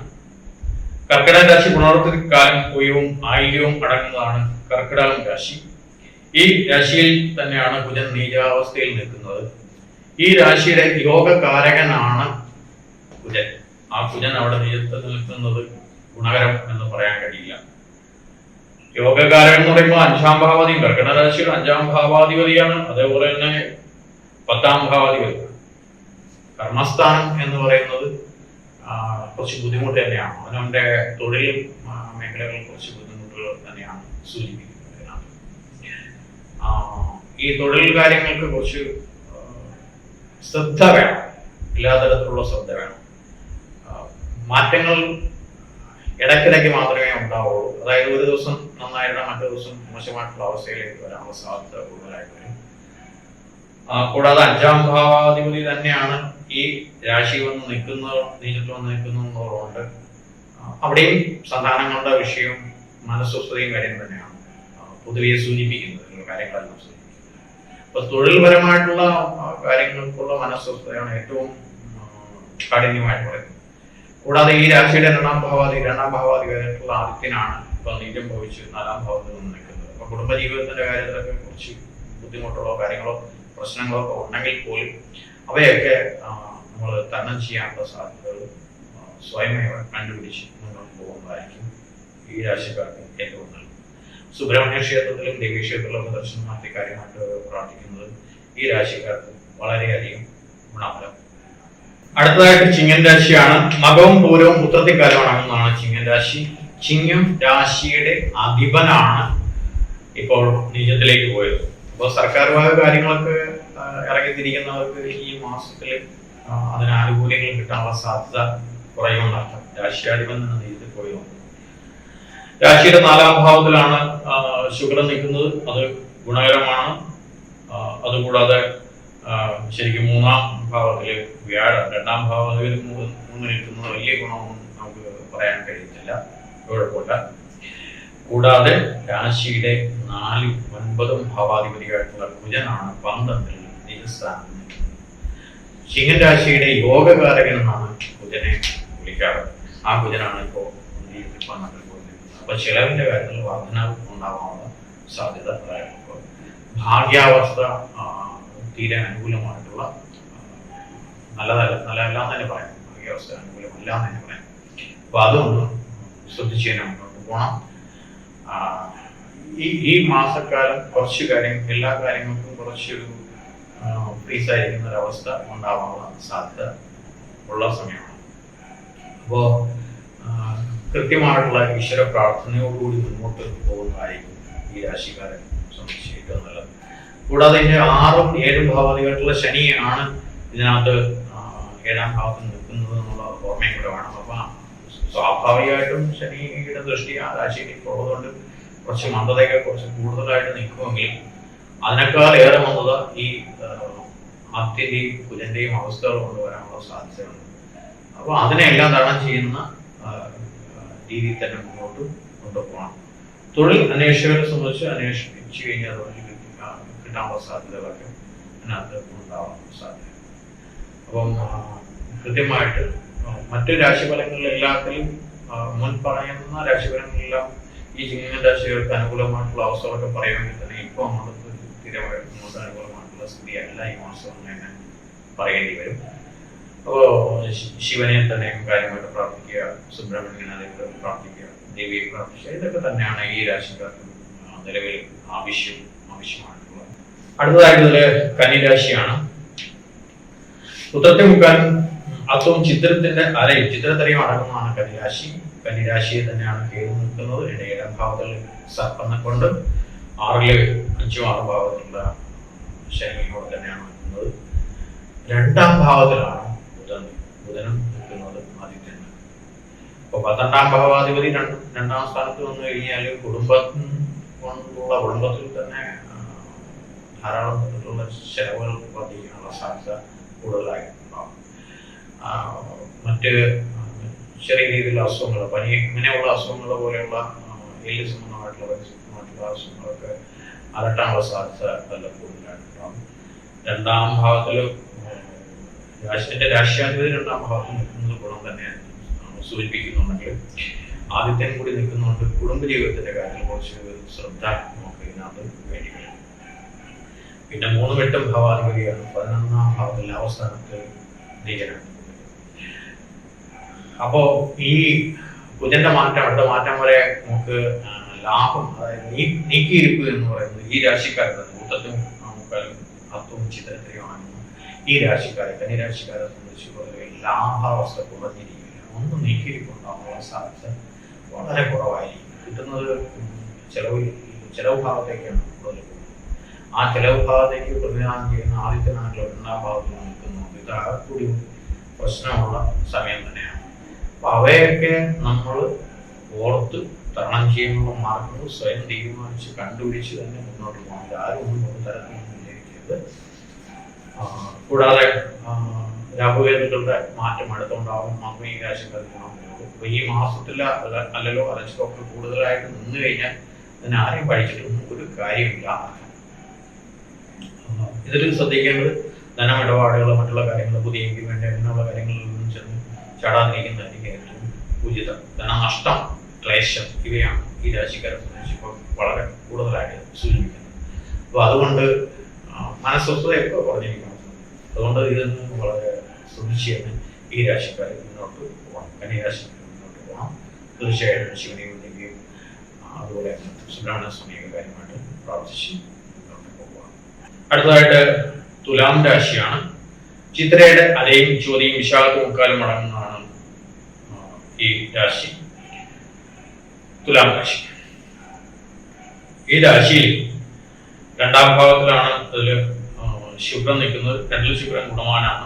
കർക്കിടകൻ രാശി പുണർത്തിക്കാലം പൂയവും ആയില്യവും അടങ്ങുന്നതാണ് കർക്കിടകൻ രാശി. ഈ രാശിയിൽ തന്നെയാണ് കുജൻ നീചാവസ്ഥയിൽ നിൽക്കുന്നത്. ഈ രാശിയുടെ യോഗകാരകനാണ് കുജൻ. ആ കുജൻ അവിടെ നീചത്തിൽ നിൽക്കുന്നത് ഗുണകരം എന്ന് പറയാൻ കഴിയില്ല. യോഗകാരകൻ എന്ന് പറയുമ്പോൾ 5ാം ഭാവാധിപതി, കർക്കിടക രാശിയുടെ 5ാം ഭാവാധിപതിയാണ്. അതേപോലെ തന്നെ 10ാം ഭാവാധിപതി. കർമ്മസ്ഥാനം എന്ന് പറയുന്നത് കുറച്ച് ബുദ്ധിമുട്ട് തന്നെയാണ്. അവനവന്റെ തൊഴിൽ മേഖലകളിൽ കുറച്ച് ബുദ്ധിമുട്ടുകൾ തന്നെയാണ് സൂചിപ്പിക്കുന്നത്. ഈ തൊഴിൽ കാര്യങ്ങൾക്ക് കുറച്ച് ശ്രദ്ധ വേണം, എല്ലാ തരത്തിലുള്ള ശ്രദ്ധ വേണം. മാറ്റങ്ങൾ ഇടയ്ക്കിടയ്ക്ക് മാത്രമേ ഉണ്ടാവുള്ളൂ. അതായത് ഒരു ദിവസം നന്നായിട്ട് മറ്റു ദിവസം മോശമായിട്ടുള്ള അവസ്ഥയിലേക്ക് വരാനുള്ള സാധ്യത കൂടുതലായിട്ട് വരും. കൂടാതെ 5ാം ഭാവാധിപതി തന്നെയാണ് ഈ രാശി വന്ന് നീചത്തിൽ വന്ന് നിൽക്കുന്നതുകൊണ്ട് അവിടെയും സന്താനങ്ങളുടെ വിഷയവും മനസ്വസ്ഥതയും കാര്യം തന്നെയാണ് പൊതുവെ സൂചിപ്പിക്കുന്നത്. കാര്യങ്ങളെല്ലാം സൂചിപ്പിക്കുന്നത്. അപ്പൊ തൊഴിൽപരമായിട്ടുള്ള കാര്യങ്ങൾക്കുള്ള മനസ്വസ്ഥതയാണ് ഏറ്റവും കാഠിന്യമായിട്ട് പറയുന്നത്. കൂടാതെ ഈ രാശിയുടെ 2ാം ഭാവാധിപതിയായിട്ടുള്ള ആദിത്യനാണ് ഇപ്പൊ നീചം ഭവിച്ച് 4ാം ഭാവത്തിൽ നിന്ന് നിൽക്കുന്നത്. അപ്പൊ കുടുംബജീവിതത്തിന്റെ കാര്യത്തിലൊക്കെ കുറച്ച് ബുദ്ധിമുട്ടുള്ള കാര്യങ്ങളോ പ്രശ്നങ്ങളോ ഒക്കെ ഉണ്ടെങ്കിൽ പോലും അവയൊക്കെ നമ്മൾ തരണം ചെയ്യാനുള്ള സാധ്യതകൾ സ്വയമേ കണ്ടുപിടിച്ച് മുന്നോട്ട് പോകുന്നതായിരിക്കും ഈ രാശിക്കാർക്ക് ഏറ്റവും നല്ലത്. സുബ്രഹ്മണ്യ ക്ഷേത്രത്തിലും ദേവീക്ഷേത്രത്തിലും ദർശനം നടത്തി കാര്യമായിട്ട് പ്രാർത്ഥിക്കുന്നത് ഈ രാശിക്കാർക്ക് വളരെയധികം ഗുണഫലം. അടുത്തതായിട്ട് ചിങ്ങൻ രാശിയാണ്. മകവും പൂരവും ഉത്രത്തിക്കാലമാണെന്നാണ് ചിങ്ങൻ രാശി. ചിങ്ങം രാശിയുടെ അധിപനാണ് ഇപ്പോൾ നീചത്തിലേക്ക് പോയത്. അപ്പോൾ സർക്കാർ വക കാര്യങ്ങളൊക്കെ ഇറങ്ങിത്തിരിക്കുന്നവർക്ക് ഈ മാസത്തിൽ അതിന് ആനുകൂല്യങ്ങൾ കിട്ടാനുള്ള സാധ്യത കുറയുമെന്നർത്ഥം. രാശിയാധിപൻ നിന്ന് നീചത്തിൽ പോയി. രാശിയുടെ 4-ാം ഭാവത്തിലാണ് ശുക്രൻ നിൽക്കുന്നത്. അത് ഗുണകരമാണ്. അതുകൂടാതെ ശരിക്കും 3-ാം ഭാവത്തില് വ്യാഴം 2-ാം ഭാവത്തിൽ മൂന്ന് നിൽക്കുന്നത് വലിയ ഗുണമൊന്നും നമുക്ക് പറയാൻ കഴിയുന്നില്ല, കുഴപ്പമില്ല. കൂടാതെ രാശിയുടെ 4-ും 9-ഉം ഭാവാധിപതിയായിട്ടുള്ള കുജനാണ് 12-ൽ നീചസ്ഥാനത്ത് നിൽക്കുന്നത്. ചിങ്ങൻ രാശിയുടെ യോഗകാരകൻ എന്നാണ് കുജനെ വിളിക്കാറ്. ആ കുജനാണ് ഇപ്പോൾ 12-ൽ പോയി നിൽക്കുന്നത്. അപ്പൊ ചെലവിന്റെ കാര്യത്തിൽ വർധനവ് ഉണ്ടാവാനുള്ള സാധ്യത പറയാറുണ്ട്. ഭാഗ്യാവസ്ഥ തീരെ അനുകൂലമായിട്ടുള്ള നല്ലതെല്ലാം തന്നെ പറയാം. ഭാഗ്യാവസ്ഥ അനുകൂലമല്ല എന്ന് തന്നെ പറയാം. അപ്പൊ അതൊന്ന് ശ്രദ്ധിച്ച് തന്നെ മുന്നോട്ട് പോകണം. ഈ മാസക്കാലം കുറച്ച് എല്ലാ കാര്യങ്ങൾക്കും കുറച്ചൊരു ഫ്രീസായിരിക്കുന്ന ഒരവസ്ഥ ഉണ്ടാവാനുള്ള സാധ്യത ഉള്ള സമയമാണ്. അപ്പോൾ കൃത്യമായിട്ടുള്ള ഈശ്വര പ്രാർത്ഥനയോടുകൂടി മുന്നോട്ട് പോകുന്നതായിരിക്കും ഈ രാശിക്കാരെ സംബന്ധിച്ച് ഏറ്റവും നല്ലത്. കൂടാതെ ഇതിന്റെ 6-ഉം 7-ഉം ഭാവാധിപതിയായിട്ടുള്ള ശനിയാണ് ഇതിനകത്ത് 7-ാം ഭാവത്തിൽ നിൽക്കുന്നത് എന്നുള്ള ഓർമ്മയും കൂടെ വേണം. അപ്പൊ സ്വാഭാവികമായിട്ടും ശനിയുടെ ദൃഷ്ടി ആ രാശിയിലേക്ക് ഉള്ളതുകൊണ്ട് കുറച്ച് മന്ദതയൊക്കെ കുറച്ച് കൂടുതലായിട്ട് നിൽക്കുമെങ്കിലും അതിനേക്കാൾ ഏറെ മന്ദത ഈ ആദ്യന്റെയും കുജന്റെയും അവസ്ഥകൾ കൊണ്ടുവരാനുള്ള സാധ്യതയുണ്ട്. അപ്പൊ അതിനെല്ലാം തരണം ചെയ്യുന്ന രീതിയിൽ തന്നെ മുന്നോട്ട് കൊണ്ടുപോകണം. തൊഴിൽ അന്വേഷകരെ സംബന്ധിച്ച് അന്വേഷിച്ചു കഴിഞ്ഞാൽ കിട്ടാനുള്ള സാധ്യതകളൊക്കെ അതിനകത്ത് ഉണ്ടാവാൻ സാധ്യത. അപ്പം കൃത്യമായിട്ട് മറ്റു രാശിഫലങ്ങളിൽ എല്ലാത്തിലും മുൻ പറയുന്ന രാശിഫലങ്ങളെല്ലാം ഈ ചിങ്ങൻ രാശികൾക്ക് അനുകൂലമായിട്ടുള്ള അവസ്ഥകളൊക്കെ പറയുമെങ്കിൽ തന്നെ ഇപ്പോൾ നമുക്ക് സ്ഥിരമായിട്ട് അനുകൂലമായിട്ടുള്ള സ്ഥിതിയല്ല ഈ മാസം തന്നെ പറയേണ്ടി വരും. അപ്പോൾ ശിവനെ തന്നെ കാര്യമായിട്ട് പ്രാർത്ഥിക്കുക, സുബ്രഹ്മണ്യനെ പ്രാർത്ഥിക്കുക, ദേവിയെ പ്രാർത്ഥിക്കുക, ഇതൊക്കെ തന്നെയാണ് ഈ രാശിക്കാർക്ക് നിലവിൽ ആവശ്യമായിട്ടുള്ളത്. അടുത്തതായിട്ട് ഇതില് കന്നിരാശിയാണ്. ഉത്രത്തെ മുക്കാൽ അത്തവും ചിത്രത്തിന്റെ അരയും ചിത്രത്തരയും അടങ്ങുന്നതാണ് കന്നിരാശി. കന്നിരാശിയെ തന്നെയാണ് കേതു നിൽക്കുന്നത്. 7-ാം ഭാവത്തിൽ സർപ്പനെ കൊണ്ട് 6-ല് 5-ഉം 6-ഉം ഭാവത്തിലുള്ള ശനിയോട് തന്നെയാണ് നിൽക്കുന്നത്. 2-ാം ഭാവത്തിലാണ് ബുധനും നിൽക്കുന്നത്, ആദിത്യൻ. അപ്പൊ 12-ാം ഭാവാധിപതി 2-ാം സ്ഥാനത്ത് വന്നു കഴിഞ്ഞാൽ കുടുംബത്തിൽ തന്നെ ധാരാളം തരത്തിലുള്ള ചെലവുകൾ വർദ്ധിക്കാനുള്ള സാധ്യത കൂടുതലായിട്ടുണ്ടാകും. മറ്റ് ചെറിയ രീതിയിലുള്ള അസുഖങ്ങൾ, പനി ഇങ്ങനെയുള്ള അസുഖങ്ങൾ പോലെയുള്ള എല്ല് സംബന്ധമായിട്ടുള്ള അസുഖങ്ങളൊക്കെ അലട്ടാനുള്ള സാധ്യത നല്ല കൂടുതലായിട്ടുണ്ടാകും. 2-ാം ഭാവത്തിൽ എന്റെ രാശിയാധിപതി 2-ാം ഭാവത്തിൽ നിൽക്കുന്നത് ഗുണം തന്നെ സൂചിപ്പിക്കുന്നുണ്ടെങ്കിൽ ആദിത്യൻ കൂടി നിൽക്കുന്നുണ്ട്. കുടുംബജീവിതത്തിന്റെ കാര്യത്തിൽ കുറച്ച് ശ്രദ്ധ നമുക്ക് ഇതിനകത്ത് വേണ്ടി വരും. പിന്നെ 3-ഉം 8-ഉം ഭാവാധിപതിയാണ് 11-ാം ഭാവത്തിൽ അവസ്ഥാനത്ത് നീചനാണ്. അപ്പോ ഈ കുജന്റെ മാറ്റം, അടുത്ത മാറ്റം വരെ നമുക്ക് ലാഭം, അതായത് നീക്കിയിരിപ്പ് എന്ന് പറയുന്നത് ഈ രാശിക്കാരുടെ ഉത്തരത്തും മുക്കാലും അത്തവും ചിത്രത്തിലുമാണ് ഈ രാശിക്കാരെ കന്നിരാശിക്കാരെ സംബന്ധിച്ച് പൊതുവെ ലാഭാവസ്ഥ കുറഞ്ഞിരിക്കില്ല. ഒന്നും നീക്കിയിരിപ്പുണ്ടാകാനുള്ള സാധ്യത വളരെ കുറവായിരിക്കും. കിട്ടുന്നത് ചെലവ് ഭാഗത്തേക്കാണ് കൂടുതൽ. ആ ചെലവ് ഭാഗത്തേക്ക് പ്രതിനിധാനം ചെയ്യുന്ന ആദിത്യനാട്ടിലെ 2-ാം ഭാഗത്തിൽ നിൽക്കുന്നുണ്ട്. ഇത് കൂടി പ്രശ്നമുള്ള സമയം തന്നെയാണ്. അപ്പൊ അവയൊക്കെ നമ്മൾ ഓർത്ത് തരണം ചെയ്യുന്ന മാർഗങ്ങൾ സ്വയം തീരുമാനിച്ച് കണ്ടുപിടിച്ച് തന്നെ മുന്നോട്ട് പോകണം. ആരും ഒന്നും ഒരു തരത്തിലൊന്നും വിചാരിക്കരുത്. കൂടാതെ രാഹുകേതുക്കളുടെ മാറ്റം അടുത്തുണ്ടാവും മാത്രമേ ഈ രാശിക്കാർക്ക് ഗുണമുള്ളൂ. അപ്പൊ ഈ മാസത്തില് അല്ലല്ലോ അലച്ചിലൊക്കെ കൂടുതലായിട്ട് നിന്ന് കഴിഞ്ഞാൽ അതിന് ആരെയും പഠിച്ചിട്ടൊന്നും ഒരു കാര്യമില്ല. ഇതിൽ ശ്രദ്ധിക്കേണ്ടത് ധനമിടപാടുകൾ, മറ്റുള്ള കാര്യങ്ങൾ, പുതിയ വേണ്ടി അങ്ങനെയുള്ള കാര്യങ്ങളിൽ നിന്നും ചെന്ന് ചാടാതിരിക്കുന്നതായിരിക്കും ഏറ്റവും ഉചിതം. ധനനഷ്ടം, ക്ലേശം ഇവയാണ് ഈ രാശിക്കാരെ സംബന്ധിച്ച് ഇപ്പോൾ വളരെ കൂടുതലായിട്ട് സൂചിപ്പിക്കുന്നത്. അപ്പൊ അതുകൊണ്ട് മനസ്വസ്ഥതയൊക്കെ കുറഞ്ഞിരിക്കണം. അതുകൊണ്ട് ഇതൊന്നും വളരെ ശ്രദ്ധിച്ച് തന്നെ ഈ രാശിക്കാരെ മുന്നോട്ട് പോകണം. കന്നിരാശിക്കാരെ മുന്നോട്ട് പോകണം. തീർച്ചയായിട്ടും ശിവനെയും ദേവിയും അതുപോലെ സുബ്രഹ്മണ്യ സ്വാമിയുടെ കാര്യമായിട്ട് പ്രാർത്ഥിച്ച് മുന്നോട്ട് പോകുക. അടുത്തതായിട്ട് തുലാം രാശിയാണ്. ചിത്രയുടെ അലയും ചോദ്യയും വിശാഖത്തും മുക്കാലും അടങ്ങുന്നതാണ് ഈ രാശി. തുലാം രാശി ഈ രാശിയിൽ രണ്ടാം ഭാവത്തിലാണ് അതിൽ ശുക്രൻ നിൽക്കുന്നത്. രണ്ടിൽ ശുക്രൻ ഗുണവാനാണ്.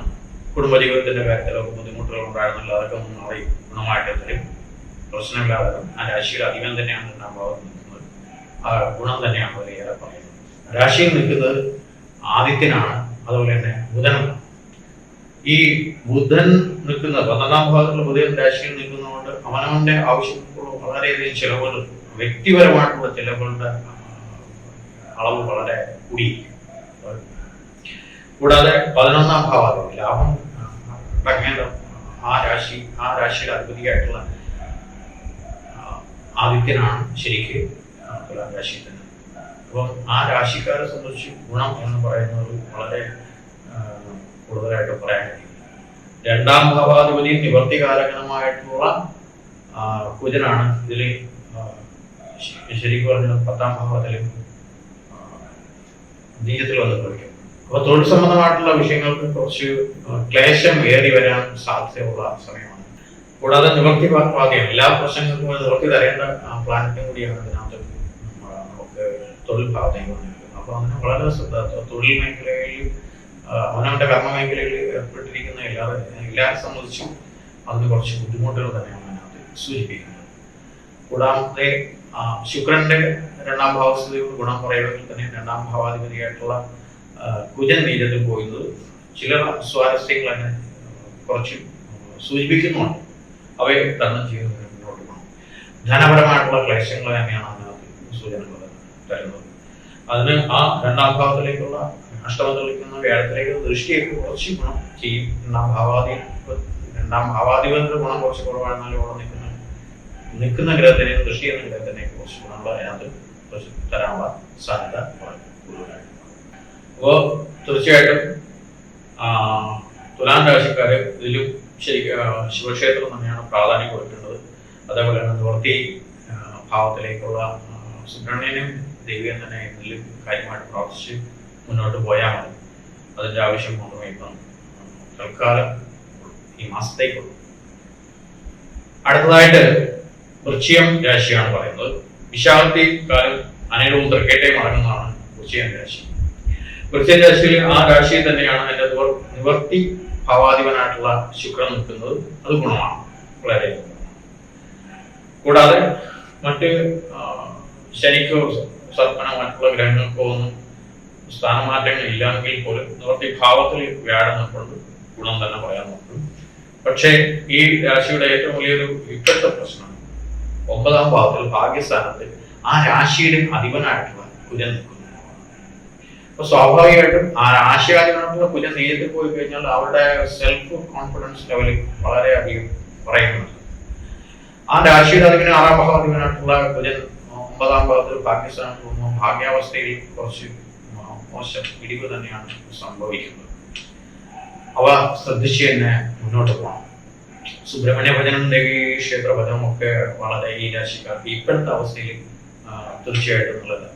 കുടുംബജീവിതത്തിന്റെ കാര്യത്തിലൊക്കെ ബുദ്ധിമുട്ടുകൾ ഉണ്ടായിരുന്നില്ല, അതൊക്കെ ഒന്ന് മാറി ഗുണമായിട്ട് തരും. പ്രശ്നമില്ലാതെ ആ രാശിയുടെ അധികം തന്നെയാണ് രണ്ടാം ഭാവത്തിൽ നിൽക്കുന്നത്. ആ ഗുണം തന്നെയാണ് അതിലേറെ പറയുന്നത്. രാശിയിൽ നിൽക്കുന്നത് ആദിത്യനാണ്, അതുപോലെ തന്നെ ബുധനാണ്. ഈ ബുധൻ നിൽക്കുന്ന 12ാം ഭാവത്തിലുള്ള ബുധൻ രാശിയിൽ നിൽക്കുന്നതുകൊണ്ട് അവനവന്റെ ആവശ്യങ്ങൾക്കുള്ള വളരെയധികം ചിലവുകൾ, വ്യക്തിപരമായിട്ടുള്ള ചിലവുകളുടെ അളവ് വളരെ കൂടിയിരിക്കും. കൂടാതെ 11ാം ഭാവത്തിൽ ലാഭം അടങ്ങേണ്ട ആ രാശിയുടെ അധിപതിയായിട്ടുള്ള ആദിത്യനാണ് ശരിക്ക് തുലാം രാശിയിൽ തന്നെ. അപ്പം ആ രാശിക്കാരെ സംബന്ധിച്ച് ഗുണം എന്ന് പറയുന്നത് വളരെ കൂടുതലായിട്ട് പറയാൻ കഴിയും. രണ്ടാം ഭാവാധിപതി നിവർത്തികാരകമായിട്ടുള്ള കുജനാണ് ഇതിൽ ശരിക്കും പറഞ്ഞാൽ 10ാം ഭാവത്തിൽ നീചത്തിൽ വന്ന് കളിക്കും. അപ്പൊ തൊഴിൽ സംബന്ധമായിട്ടുള്ള വിഷയങ്ങൾക്ക് കുറച്ച് ക്ലേശം ഏറി വരാൻ സാധ്യതയുള്ള സമയമാണ്. കൂടാതെ നിവർത്തി പാദ്യം എല്ലാ പ്രശ്നങ്ങൾക്കും നിവർത്തി തരേണ്ട പ്ലാനറ്റും കൂടിയാണ് ഇതിനകത്ത് നമുക്ക് തൊഴിൽ ഭാഗത്തേക്ക് വന്നിരിക്കുന്നത്. അപ്പൊ അതിന് വളരെ ശ്രദ്ധ, തൊഴിൽ മേഖലയിൽ അവനവന്റെ കർമ്മ മേഖലയിൽ ഏർപ്പെട്ടിരിക്കുന്ന എല്ലാവരെ സംബന്ധിച്ചും അതിന് കുറച്ച് ബുദ്ധിമുട്ടുകൾ തന്നെയാണ് അതിനകത്ത് സൂചിപ്പിക്കുന്നത്. കൂടാതെ ശുക്രന്റെ 2ാം ഭാവസ്ഥിതിയോട് ഗുണം പറയുമെങ്കിൽ തന്നെ 2ാം ഭാവാധിപതിയായിട്ടുള്ള കുജൻ നീചത്തിൽ പോയിരുന്നത് ചില സ്വാരസ്യങ്ങൾ തന്നെ കുറച്ച് സൂചിപ്പിക്കുന്നുണ്ട്. അവയെ തരണം ചെയ്ത് മുന്നോട്ട് പോകണം. ധനപരമായിട്ടുള്ള ക്ലേശങ്ങൾ തന്നെയാണ് അതിനകത്ത് സൂചനകൾ തരുന്നത്. അതിന് ആ 2ാം ഭാവത്തിലേക്കുള്ള അഷ്ടമത്തിലേക്കുന്ന വ്യാഴത്തിലേക്ക് ദൃഷ്ടിയൊക്കെ കുറച്ച് ഗുണം ചെയ്യും. 2ാം ഭാവാധിപതിയുടെ ഗുണം കുറച്ച് കുറവാണെന്നാലും അവിടെ നിൽക്കുന്ന ഗ്രഹത്തിനെ ദൃഷ്ടി എന്ന ഗ്രഹത്തിനെ കുറച്ച് ഗുണങ്ങൾ അതിനകത്ത് തരാനുള്ള സാധ്യത കൂടുതലാണ്. അപ്പോൾ തീർച്ചയായിട്ടും തുലാം രാശിക്കാര് ഇതിലും ശിവക്ഷേത്രം തന്നെയാണ് പ്രാധാന്യം കൊടുക്കേണ്ടത്. അതേപോലെ തന്നെ നിവർത്തി ഭാവത്തിലേക്കുള്ള സുബ്രഹ്മണ്യനും ദേവിയും തന്നെ ഇതിൽ കാര്യമായിട്ട് പ്രാർത്ഥിച്ച് മുന്നോട്ട് പോയാൽ മതി. അതിൻ്റെ ആവശ്യം മാത്രമേ ഇപ്പം തൽക്കാലം ഈ മാസത്തേക്കുള്ളൂ. അടുത്തതായിട്ട് വൃശ്ചികം രാശിയാണ് പറയുന്നത്. വിശാഖത്തി കാലം അനേകവും തൃക്കേട്ടയും അടങ്ങുന്നതാണ് വൃശ്ചികം രാശി. വൃശ്ചിക രാശിയിൽ ആ രാശിയിൽ തന്നെയാണ് അതിന്റെ നിവർത്തി ഭാവാധിപനായിട്ടുള്ള ശുക്രൻ നിൽക്കുന്നത്. അത് ഗുണമാണ്, വളരെ. കൂടാതെ മറ്റ് ശനിക്കോ സർപ്പനോ മറ്റുള്ള ഗ്രഹങ്ങൾക്കോ ഒന്നും സ്ഥാനമാറ്റങ്ങൾ ഇല്ലെങ്കിൽ പോലും നിവർത്തി ഭാവത്തിൽ വ്യാഴം നിൽക്കുന്നത് ഗുണം തന്നെ പറയാൻ നോക്കും. പക്ഷേ ഈ രാശിയുടെ ഏറ്റവും വലിയൊരു ഇപ്പോഴത്തെ പ്രശ്നം 9ാം ഭാവത്തിൽ ഭാഗ്യസ്ഥാനത്ത് ആ രാശിയുടെ അധിപനായിട്ടുള്ള കുജൻ നിൽക്കുന്നു. അപ്പൊ സ്വാഭാവികമായിട്ടും ആ രാശിയാധിപനായിട്ടുള്ള കുജൻ നീചത്തിൽ പോയി കഴിഞ്ഞാൽ അവരുടെ സെൽഫ് കോൺഫിഡൻസ് ലെവലിൽ വളരെയധികം പറയുന്നുണ്ട്. ആ രാശിയുടെ അധിപന് 6ാം ഭാവാധിപനായിട്ടുള്ള കുജൻ 9ാം ഭാവത്തിൽ ഭാഗ്യസ്ഥാനത്ത് പോകുമ്പോൾ ഭാഗ്യാവസ്ഥയിൽ കുറച്ച് മോശം ഇടിവ് തന്നെയാണ് സംഭവിക്കുന്നത്. അവ ശ്രദ്ധിച്ച് തന്നെ മുന്നോട്ട് പോകണം. സുബ്രഹ്മണ്യ ഭജനം, ദേവി ക്ഷേത്ര ഭജനം ഒക്കെ വളരെ ഈ രാശിക്കാർക്ക് ഇപ്പോഴത്തെ അവസ്ഥയിൽ തീർച്ചയായിട്ടും നല്ലതാണ്.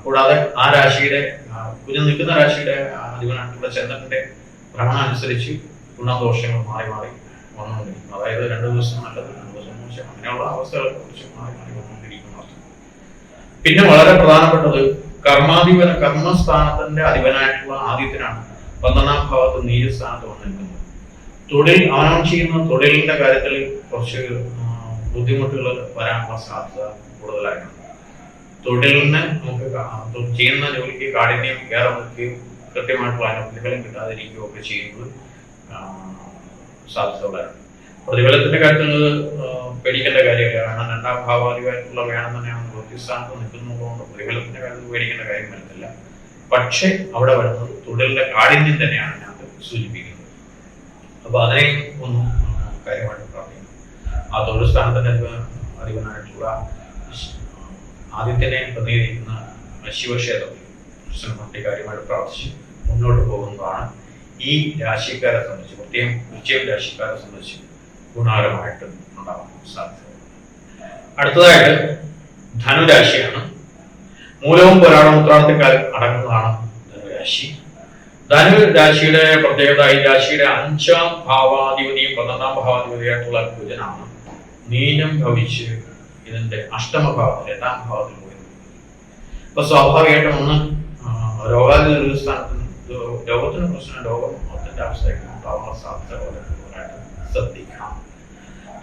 കൂടാതെ ആ രാശിയുടെ കുജൻ നിൽക്കുന്ന രാശിയുടെ അധിപനായിട്ടുള്ള ചന്ദ്രന്റെ ഭ്രമണം അനുസരിച്ച് ഗുണദോഷങ്ങൾ മാറി മാറി വന്നുകൊണ്ടിരിക്കുന്നു. അതായത് 2 ദിവസം നല്ലത്, 2 ദിവസം മോശം, അങ്ങനെയുള്ള അവസ്ഥകളെ കുറിച്ച് മാറി മാറി വന്നുകൊണ്ടിരിക്കുന്നു. പിന്നെ വളരെ പ്രധാനപ്പെട്ടത് കർമ്മസ്ഥാനത്തിന്റെ അധിപനായിട്ടുള്ള ആദിത്യനാണ് 12ാം ഭാവത്ത് നീചസ്ഥാനത്ത് വന്നിരിക്കുന്നത്. അവനവൻ ചെയ്യുന്ന തൊഴിലിന്റെ കാര്യത്തിൽ കുറച്ച് ബുദ്ധിമുട്ടുകൾ വരാനുള്ള സാധ്യത കൂടുതലായിട്ടുണ്ട്. തൊഴിലിന് നമുക്ക് ചെയ്യുന്ന ജോലിക്ക് കാഠിന്യം ഏറെ നിൽക്കുകയും കൃത്യമായിട്ടുള്ള അനുഭവങ്ങളും കിട്ടാതിരിക്കുകയും ഒക്കെ ചെയ്യുന്നത് സാധ്യതകളാണ്. പ്രതിഫലത്തിന്റെ കാര്യത്തിൽ പേടിക്കേണ്ട കാര്യമില്ല. കാരണം 2ാം ഭാവാധിപനായിട്ടുള്ള വേണം തന്നെയാണ് വൃത്തിസ്ഥാനത്ത് നിൽക്കുന്നതുകൊണ്ട് പ്രതിഫലത്തിന്റെ കാര്യത്തിൽ പേടിക്കേണ്ട കാര്യം വരുന്നില്ല. പക്ഷെ അവിടെ വരുന്നത് തൊഴിലിന്റെ കാഠിന്യം തന്നെയാണ് അതിനകത്ത് സൂചിപ്പിക്കുന്നത്. അപ്പൊ അതിനെയും ഒന്നും കാര്യമായിട്ട് പ്രാർത്ഥിക്കണം. ആ തൊഴിൽ സ്ഥാനത്തിന്റെ അധിപനായിട്ടുള്ള ആദിത്യനെ പ്രതിനിധീകരിക്കുന്ന ശിവക്ഷേത്രത്തിൽ കാര്യമായിട്ട് പ്രാർത്ഥിച്ച് മുന്നോട്ട് പോകുന്നതാണ് ഈ രാശിക്കാരെ സംബന്ധിച്ച്, പ്രത്യേകം വൃശ്ചിക രാശിക്കാരെ സംബന്ധിച്ച് ഗുണകരമായിട്ട് ഉണ്ടാവാൻ സാധ്യത. അടുത്തതായിട്ട് ധനുരാശിയാണ്. മൂലവും പുരാണവും ഉത്രാടത്തിക്കാൽ അടങ്ങുന്നതാണ് ധനുരാശി. ധനുരാശിയുടെ പ്രത്യേകത ഈ രാശിയുടെ 5ാം ഭാവാധിപതിയും 11ാം ഭാവാധിപതിയായിട്ടുള്ള ബുധനാണ് നീചം ഭവിച്ച് ഇതിന്റെ അഷ്ടമഭാവത്തിൽ 8ാം ഭാവത്തിൽ പോയി. അപ്പൊ സ്വാഭാവികമായിട്ടും ഒന്ന് രോഗാതി സ്ഥാനത്ത് രോഗത്തിന് പ്രശ്നം രോഗത്തിന്റെ അവസ്ഥയ്ക്ക് ഉണ്ടാവാനുള്ള സാധ്യത വളരെ ശ്രദ്ധിക്കണം.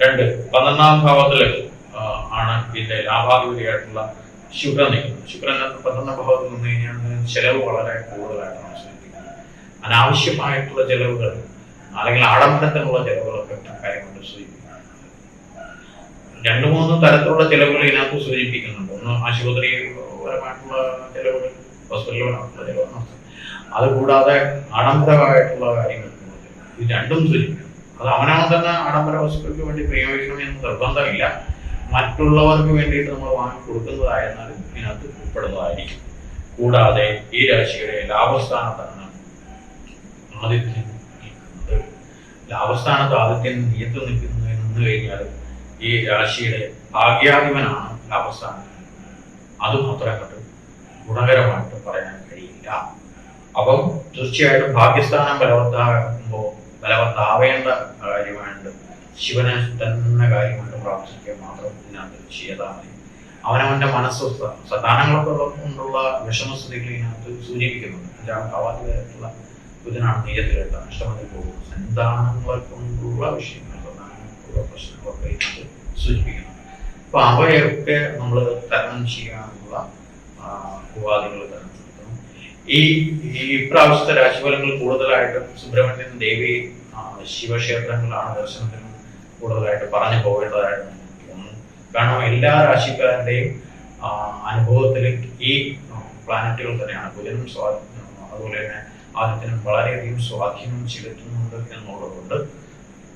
2, 11ാം ഭാവത്തില് ആണ് ഇതിന്റെ ലാഭാധിപതിയായിട്ടുള്ള ശുക്രൻ നിൽക്കുന്നത്. ശുക്രൻ 11ാം ഭാവത്തിൽ നിന്ന് കഴിഞ്ഞാൽ ചെലവ് വളരെ കൂടുതലായിട്ടാണ് സൂചിപ്പിക്കുന്നത്. അനാവശ്യമായിട്ടുള്ള ചെലവുകൾ അല്ലെങ്കിൽ ആഡംബരത്തിനുള്ള ചെലവുകളൊക്കെ കാര്യമായിട്ട് സൂചിപ്പിക്കുന്നത്. 2-3 തരത്തിലുള്ള ചെലവുകൾ ഇതിനകത്ത് സൂചിപ്പിക്കുന്നുണ്ട്. ഒന്ന് ആശുപത്രിപരമായിട്ടുള്ള ചെലവുകൾ, ഹോസ്പിറ്റലുകളായിട്ടുള്ള ചെലവുകൾ, അതുകൂടാതെ ആഡംബരമായിട്ടുള്ള കാര്യങ്ങൾ, ഇത് രണ്ടും സൂചിപ്പിക്കുന്നു. അത് അവനവൻ തന്നെ ആഡംബര വസ്തുക്കൾക്ക് വേണ്ടി പ്രയോഗിക്കണമെന്ന് നിർബന്ധമില്ല. മറ്റുള്ളവർക്ക് വേണ്ടിയിട്ട് നമ്മൾ വാങ്ങി കൊടുക്കുന്നതായിരുന്നാലും ഇതിനകത്ത് ഉൾപ്പെടുന്നതായിരിക്കും. കൂടാതെ ഈ രാശിയുടെ ലാഭസ്ഥാനത്താണ് ആദിത്യൻ നിൽക്കുന്നത്. ലാഭസ്ഥാനത്ത് ആദിത്യൻ നിയത്ത് നിന്ന് കഴിഞ്ഞാൽ ഈ രാശിയുടെ ഭാഗ്യാധിപനാണ് ലാഭസ്ഥാനത്ത്. അതും അത്ര കണ്ട് ഗുണകരമായിട്ട് പറയാൻ കഴിയില്ല. അപ്പം തീർച്ചയായിട്ടും ഭാഗ്യസ്ഥാനം ബലവത്താവേണ്ട കാര്യമായിട്ട് ശിവനെ തന്നെ കാര്യമായിട്ട് പ്രാർത്ഥിക്കുക മാത്രം ഇതിനകത്ത് ചെയ്താൽ മതി. അവനവന്റെ മനസ്വസ്ഥ സന്താനങ്ങളൊക്കെ കൊണ്ടുള്ള വിഷമസ്ഥിതികൾ ഇതിനകത്ത് സൂചിപ്പിക്കുന്നുണ്ട്. 5ാം ഭാവാധിപതിയായിട്ടുള്ള ബുധനാണ് നീചത്തിലെത്ത അഷ്ടമത്തിൽ പോകുന്നത്. സന്താനങ്ങളെ കൊണ്ടുള്ള വിഷയങ്ങൾ, സന്താനങ്ങൾക്കുള്ള പ്രശ്നങ്ങളൊക്കെ ഇതിനകത്ത് സൂചിപ്പിക്കുന്നു. അപ്പൊ അവയൊക്കെ നമ്മൾ തരണം ചെയ്യാനുള്ള ഉപാധികൾ തരണം. ഈ ഇപ്രാവശ്യത്തെ രാശിഫലങ്ങൾ കൂടുതലായിട്ടും സുബ്രഹ്മണ്യൻ ദേവി ശിവക്ഷേത്രങ്ങളാണ് ദർശനത്തിന് കൂടുതലായിട്ട് പറഞ്ഞു പോകേണ്ടതായിട്ട് തോന്നുന്നു. കാരണം എല്ലാ രാശിക്കാരുടെയും അനുഭവത്തിൽ ഈ പ്ലാനറ്റുകൾ തന്നെയാണ് ബുധനും അതുപോലെ തന്നെ ആദിത്യനും വളരെയധികം സ്വാധീനം ചെലുത്തുന്നുണ്ട് എന്നുള്ളതുകൊണ്ട്